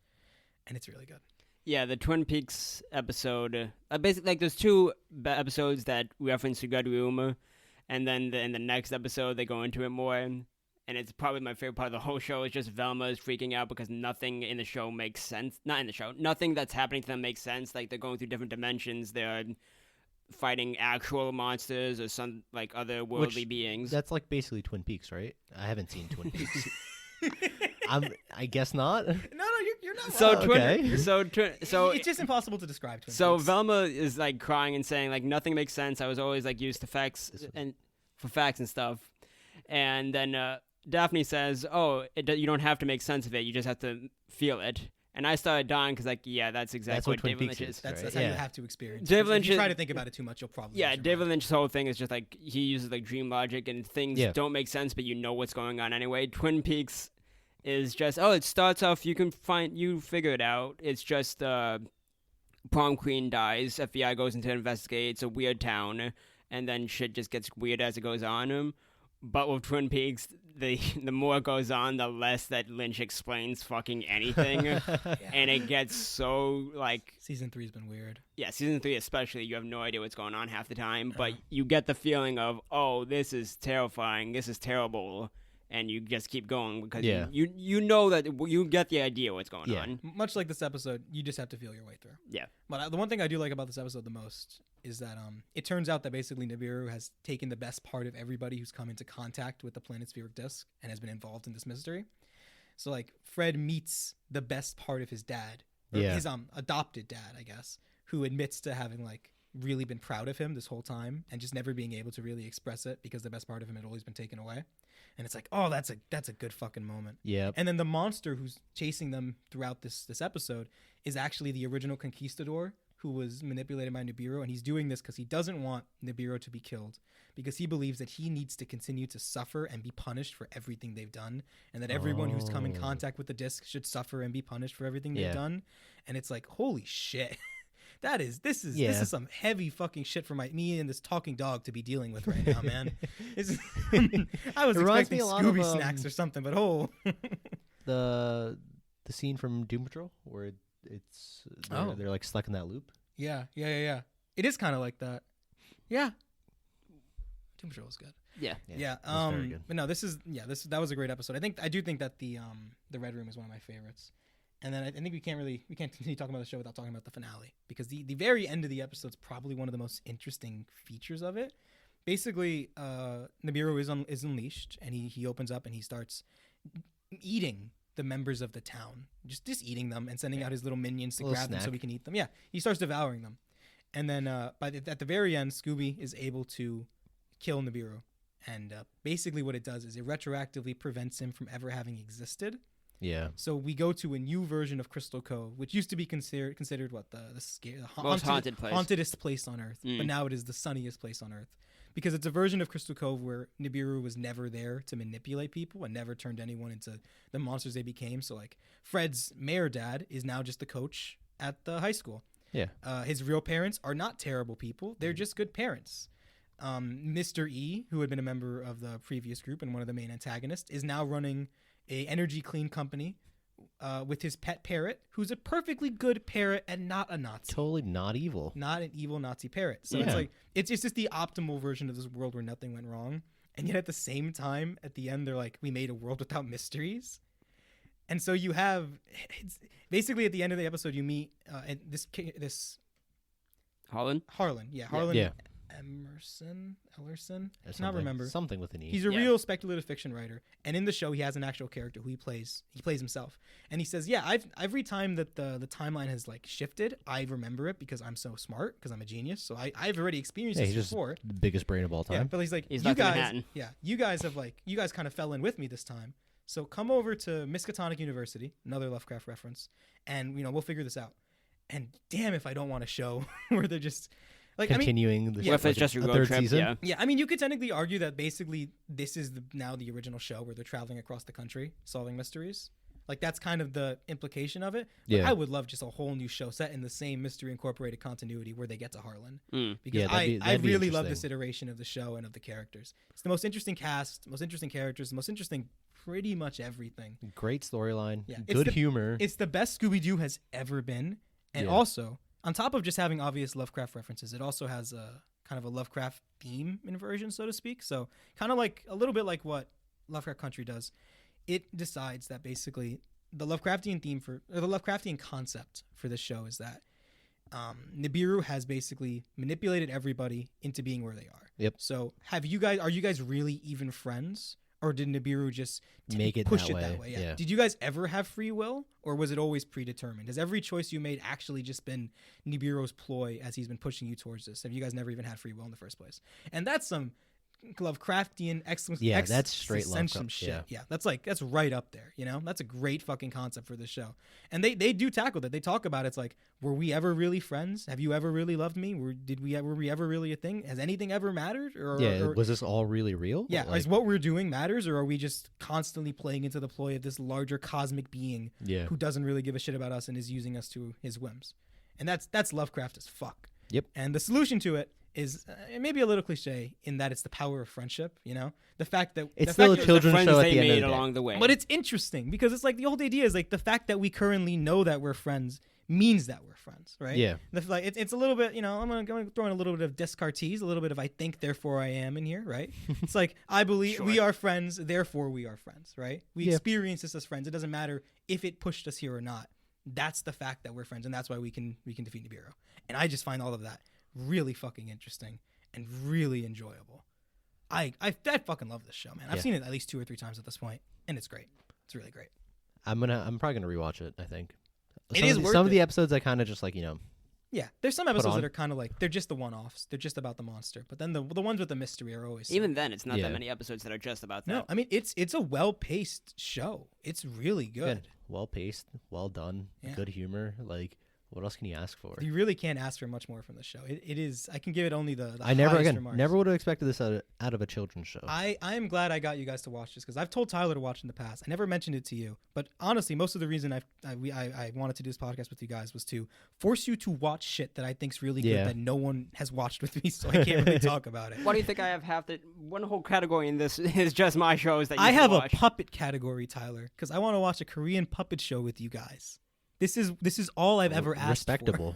and it's really good. Yeah, the Twin Peaks episode. Basically, like, there's two episodes that reference the Red Room, and then in the next episode they go into it more. And it's probably my favorite part of the whole show is just Velma is freaking out because nothing in the show makes sense. Not in the show. Nothing that's happening to them makes sense. Like, they're going through different dimensions. They're fighting actual monsters or some, like, otherworldly beings. That's, like, basically Twin Peaks, right? I haven't seen Twin Peaks. I guess not. No, you're not. So it's just impossible to describe. Twin so Peaks. Velma is like crying and saying like nothing makes sense. I was always like used to facts and for facts and stuff, and then Daphne says, "Oh, you don't have to make sense of it. You just have to feel it." And I started dying because that's exactly what David Lynch is. That's how you have to experience. David Lynch. If you try to think about it too much, you'll probably David Lynch's whole thing is just like he uses like dream logic and things don't make sense, but you know what's going on anyway. Twin Peaks is just it starts off you figure it out. It's just prom queen dies, FBI goes in to investigate, it's a weird town, and then shit just gets weird as it goes on. But with Twin Peaks, the more it goes on, the less that Lynch explains fucking anything. And it gets so like season 3's been weird. Yeah, season 3 especially, you have no idea what's going on half the time, but you get the feeling of, oh, this is terrifying, this is terrible. And you just keep going because you know that you get the idea what's going on. Much like this episode, you just have to feel your way through. Yeah. But the one thing I do like about this episode the most is that it turns out that basically Nibiru has taken the best part of everybody who's come into contact with the planet's Spheric Disk and has been involved in this mystery. So like Fred meets the best part of his dad, or his adopted dad, I guess, who admits to having like really been proud of him this whole time and just never being able to really express it because the best part of him had always been taken away. And it's like, oh, that's a good fucking moment. Yeah. And then the monster who's chasing them throughout this episode is actually the original conquistador who was manipulated by Nibiru, and he's doing this because he doesn't want Nibiru to be killed because he believes that he needs to continue to suffer and be punished for everything they've done, and that everyone who's come in contact with the disc should suffer and be punished for everything they've done. And it's like, holy shit. This is some heavy fucking shit for me and this talking dog to be dealing with right now, man. I was expecting Scooby snacks or something, but the scene from Doom Patrol where they're like stuck in that loop. Yeah. It is kind of like that. Yeah. Doom Patrol was good. Yeah. Yeah. was very good. But no, that was a great episode. I do think that the Red Room is one of my favorites. And then I think we can't continue talking about the show without talking about the finale, because the very end of the episode is probably one of the most interesting features of it. Basically, Nibiru is unleashed, and he opens up and he starts eating the members of the town, just eating them and sending out his little minions to grab them so we can eat them. Yeah, he starts devouring them, and then at the very end, Scooby is able to kill Nibiru, and basically what it does is it retroactively prevents him from ever having existed. Yeah. So we go to a new version of Crystal Cove, which used to be considered what the most haunted place, hauntedest place on Earth, but now it is the sunniest place on Earth, because it's a version of Crystal Cove where Nibiru was never there to manipulate people and never turned anyone into the monsters they became. So like Fred's mayor dad is now just the coach at the high school. Yeah. His real parents are not terrible people; they're just good parents. Mr. E, who had been a member of the previous group and one of the main antagonists, is now running a energy clean company with his pet parrot, who's a perfectly good parrot and not a Nazi. Totally not evil. Not an evil Nazi parrot. So it's just the optimal version of this world where nothing went wrong. And yet at the same time, at the end, they're like, we made a world without mysteries. And so you have, basically at the end of the episode, you meet this Harlan. Yeah, Harlan. Yeah. Ellerson. I cannot remember. Something with an E. He's a real speculative fiction writer, and in the show he has an actual character who he plays himself. And he says, "Yeah, every time that the timeline has like shifted, I remember it because I'm so smart, because I'm a genius. So I've already experienced this before." The biggest brain of all time. Yeah, but he's like, he's you like guys, Manhattan. you guys kind of fell in with me this time. So come over to Miskatonic University, another Lovecraft reference, and we'll figure this out. And damn if I don't want a show where they're just like continuing the what if it's just a road trip? season? Yeah, I mean, you could technically argue that basically this is now the original show where they're traveling across the country solving mysteries. Like that's kind of the implication of it. But I would love just a whole new show set in the same Mystery Incorporated continuity where they get to Harlan. Because I really love this iteration of the show and of the characters. It's the most interesting cast, most interesting characters, most interesting pretty much everything. Great storyline, yeah. good humor. It's the best Scooby-Doo has ever been. And also, on top of just having obvious Lovecraft references, it also has a kind of a Lovecraft theme inversion, so to speak. So kind of like a little bit like what Lovecraft Country does. It decides that basically the Lovecraftian theme the Lovecraftian concept for this show is that Nibiru has basically manipulated everybody into being where they are. Yep. So are you guys really even friends? Or did Nibiru just push it that way? Yeah. Did you guys ever have free will, or was it always predetermined? Has every choice you made actually just been Nibiru's ploy as he's been pushing you towards this? Have you guys never even had free will in the first place? And that's some Lovecraftian excellence. Yeah, that's straight Lovecraft shit. Yeah, that's right up there. That's a great fucking concept for this show. And they do tackle that. They talk about it. It's like, were we ever really friends? Have you ever really loved me? Were we ever really a thing? Has anything ever mattered? Or was this all really real? Yeah, is what we're doing matters, or are we just constantly playing into the ploy of this larger cosmic being who doesn't really give a shit about us and is using us to his whims? And that's Lovecraft as fuck. Yep. And the solution to it is maybe a little cliche in that it's the power of friendship. The fact that it's still a children's show at the end of the along the way. But it's interesting because it's like the old idea is like the fact that we currently know that we're friends means that we're friends, right? Yeah. It's a little bit, I'm going to throw in a little bit of Descartes, a little bit of I think, therefore I am in here, right? It's like, I believe we are friends, therefore we are friends, right? We experience this as friends. It doesn't matter if it pushed us here or not. That's the fact that we're friends, and that's why we can defeat Nibiru. And I just find all of that really fucking interesting and really enjoyable. I fucking love this show, man. I've seen it at least 2 or 3 times at this point, and it's great. It's really great. I'm probably gonna rewatch it. I think Some of the episodes I kind of just like Yeah, there's some episodes that are kind of like they're just the one-offs. They're just about the monster. But then the ones with the mystery are always even then it's not that many episodes that are just about that. No, I mean it's a well-paced show. It's really good. Well paced, well done, good humor. Like, what else can you ask for? You really can't ask for much more from the show. It is. I can give it only the I never would have expected this out of a children's show. I am glad I got you guys to watch this because I've told Tyler to watch in the past. I never mentioned it to you, but honestly, most of the reason I wanted to do this podcast with you guys was to force you to watch shit that I think's really good that no one has watched with me, so I can't really talk about it. Why do you think I have one whole category in this is just my shows that you I have watch. A puppet category, Tyler, because I want to watch a Korean puppet show with you guys. This is all I've ever asked Respectable.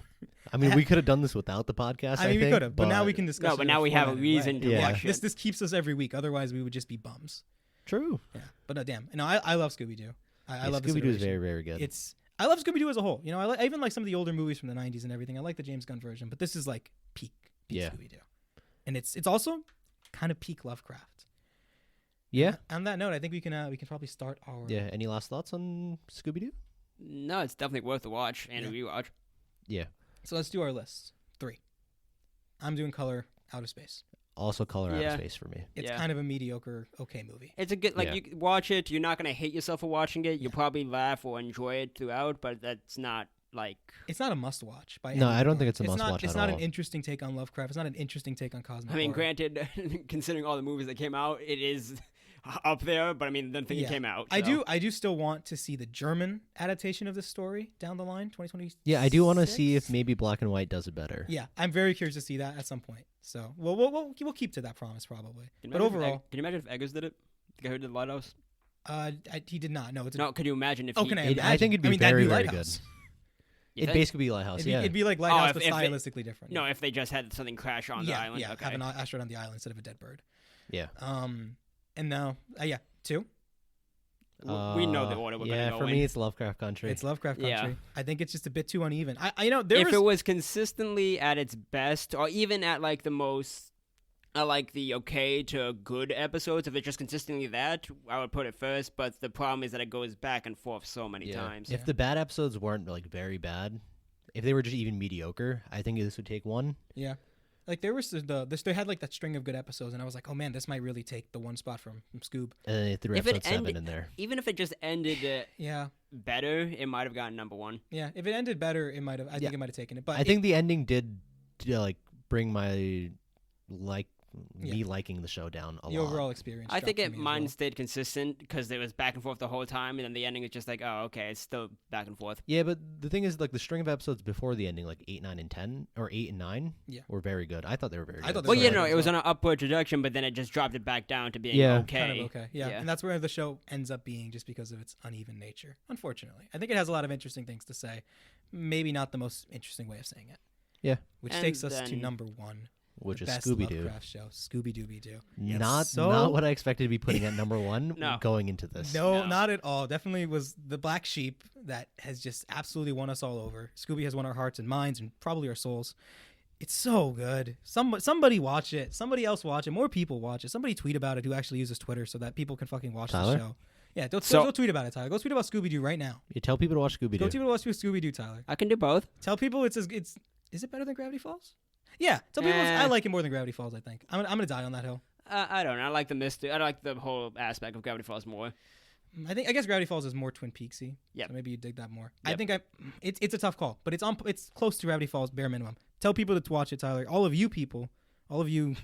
for. I mean, we could have done this without the podcast. I mean, we think, could have, but now we can discuss. No, it but in now we have a formatted reason way. to Yeah. watch it. This keeps us every week. Otherwise, we would just be bums. True. Yeah, but damn, no, I love Scooby Doo. I love this Scooby Doo is iteration. very, very good. I love Scooby Doo as a whole. You know, I even like some of the older movies from the '90s and everything. I like the James Gunn version, but this is like peak Scooby Doo, and it's also kind of peak Lovecraft. Yeah. On that note, I think we can probably start our Yeah. Any last thoughts on Scooby Doo? No, it's definitely worth a watch and a rewatch. Yeah. So let's do our list. 3. I'm doing Color Out of Space. Also, Color Out Yeah. of Space for me. It's kind of a mediocre, okay movie. It's a good, Yeah. you watch it, you're not going to hate yourself for watching it. You'll probably laugh or enjoy it throughout, but that's not, like... It's not a must-watch. No, I don't think it's a must-watch It's at not all. an interesting take on Lovecraft. It's not an interesting take on cosmic I mean, horror. granted, considering all the movies that came out, it is up there, but I mean, the thing it came out. I so. do still want to see the German adaptation of this story down the line, 2020. Yeah, I do want to see if maybe Black and White does it better. Yeah, I'm very curious to see that at some point. So we'll keep to that promise probably. Can you But imagine overall, can you imagine if Eggers did it? The guy who did Lighthouse? he did not. No, it's No, could you imagine if Oh, he... can I I imagine? think it'd be I mean, that'd very, be very Lighthouse. good. You It'd think? basically be Lighthouse, It'd, yeah. it'd be like Lighthouse, but if they- stylistically different. No, if they just had something crash on the island. Yeah, Okay. have an asteroid on the island instead of a dead bird. Yeah. And now, 2. We know the order we're yeah, going to go for in. me, it's Lovecraft Country. It's Lovecraft Yeah. Country. I think it's just a bit too uneven. If it was consistently at its best, or even at like the most, like the okay to good episodes, if it's just consistently that, I would put it first. But the problem is that it goes back and forth so many times. If the bad episodes weren't like very bad, if they were just even mediocre, I think this would take 1. Yeah. Like there was they had like that string of good episodes, and I was like, oh man, this might really take the one spot from Scoob. And then they threw If it episode 7 ended- in there. Even if it just ended Yeah. better, it might have gotten number 1. Yeah. If it ended better, it might have. I think it might have taken it. But I think the ending did like bring my me liking the show down a the lot. overall experience. I think dropped for me as mine well. stayed consistent because it was back and forth the whole time, and then the ending is just like, oh, okay, it's still back and forth. Yeah, but the thing is, like the string of episodes before the ending, like 8, 9, and 10, or 8 and 9, were very good. I thought they were very good. thought they Well, were yeah, very no, good it was as on an upward trajectory, but then it just dropped it back down to being okay. Kind of okay. Yeah. And that's where the show ends up being, just because of its uneven nature. Unfortunately, I think it has a lot of interesting things to say. Maybe not the most interesting way of saying it. Yeah. Which And takes us to then- number 1. Which the is best Scooby Doo. Lovecraft show, Scooby Dooby Doo. Not so- what I expected to be putting at number 1 No. going into this. No, No. not at all. Definitely was the black sheep that has just absolutely won us all over. Scooby has won our hearts and minds and probably our souls. It's so good. Somebody watch it. Somebody else watch it. More people watch it. Somebody tweet about it who actually uses Twitter so that people can fucking watch Tyler? the show. Yeah, go tweet about it, Tyler. Go tweet about Scooby Doo right now. You tell people to watch Scooby Go Doo. tweet about Scooby Doo, Tyler. I can do both. Tell people is it better than Gravity Falls? Yeah, tell people I like it more than Gravity Falls. I think I'm gonna die on that hill. I don't know. I like the mystery. I like the whole aspect of Gravity Falls more. I guess Gravity Falls is more Twin Peaksy. Yep. So maybe you dig that more. Yep. I think it's a tough call, but it's close to Gravity Falls bare minimum. Tell people to watch it, Tyler. All of you people. All of you.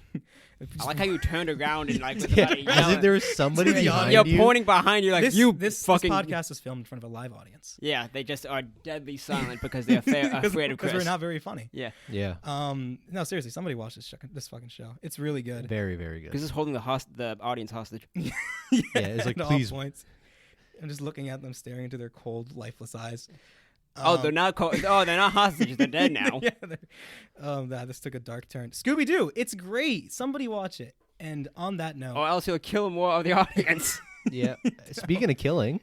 I like how you turned around and like with Yeah, somebody as yelling. if there was somebody To the behind You're you. pointing behind you like this fucking. podcast is filmed in front of a live audience. Yeah, they just are deadly silent because they're afraid of Chris. Because we're not very funny. Yeah, Yeah. No, seriously, somebody watch this fucking show. It's really good. Very, very good. because it's holding the audience hostage. Yeah, it's like, at all please. points. I'm just looking at them, staring into their cold, lifeless eyes. They're not. They're not hostages. They're dead now. Yeah, this took a dark turn. Scooby Doo, it's great. Somebody watch it. And on that note, Or else he'll kill more of the audience. Yeah. Speaking of killing,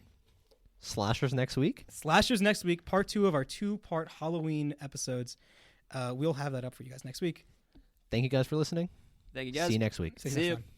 slashers next week. Slashers next week, part 2 of our 2-part Halloween episodes. We'll have that up for you guys next week. Thank you guys for listening. Thank you guys. See you next week. See See you you. next time.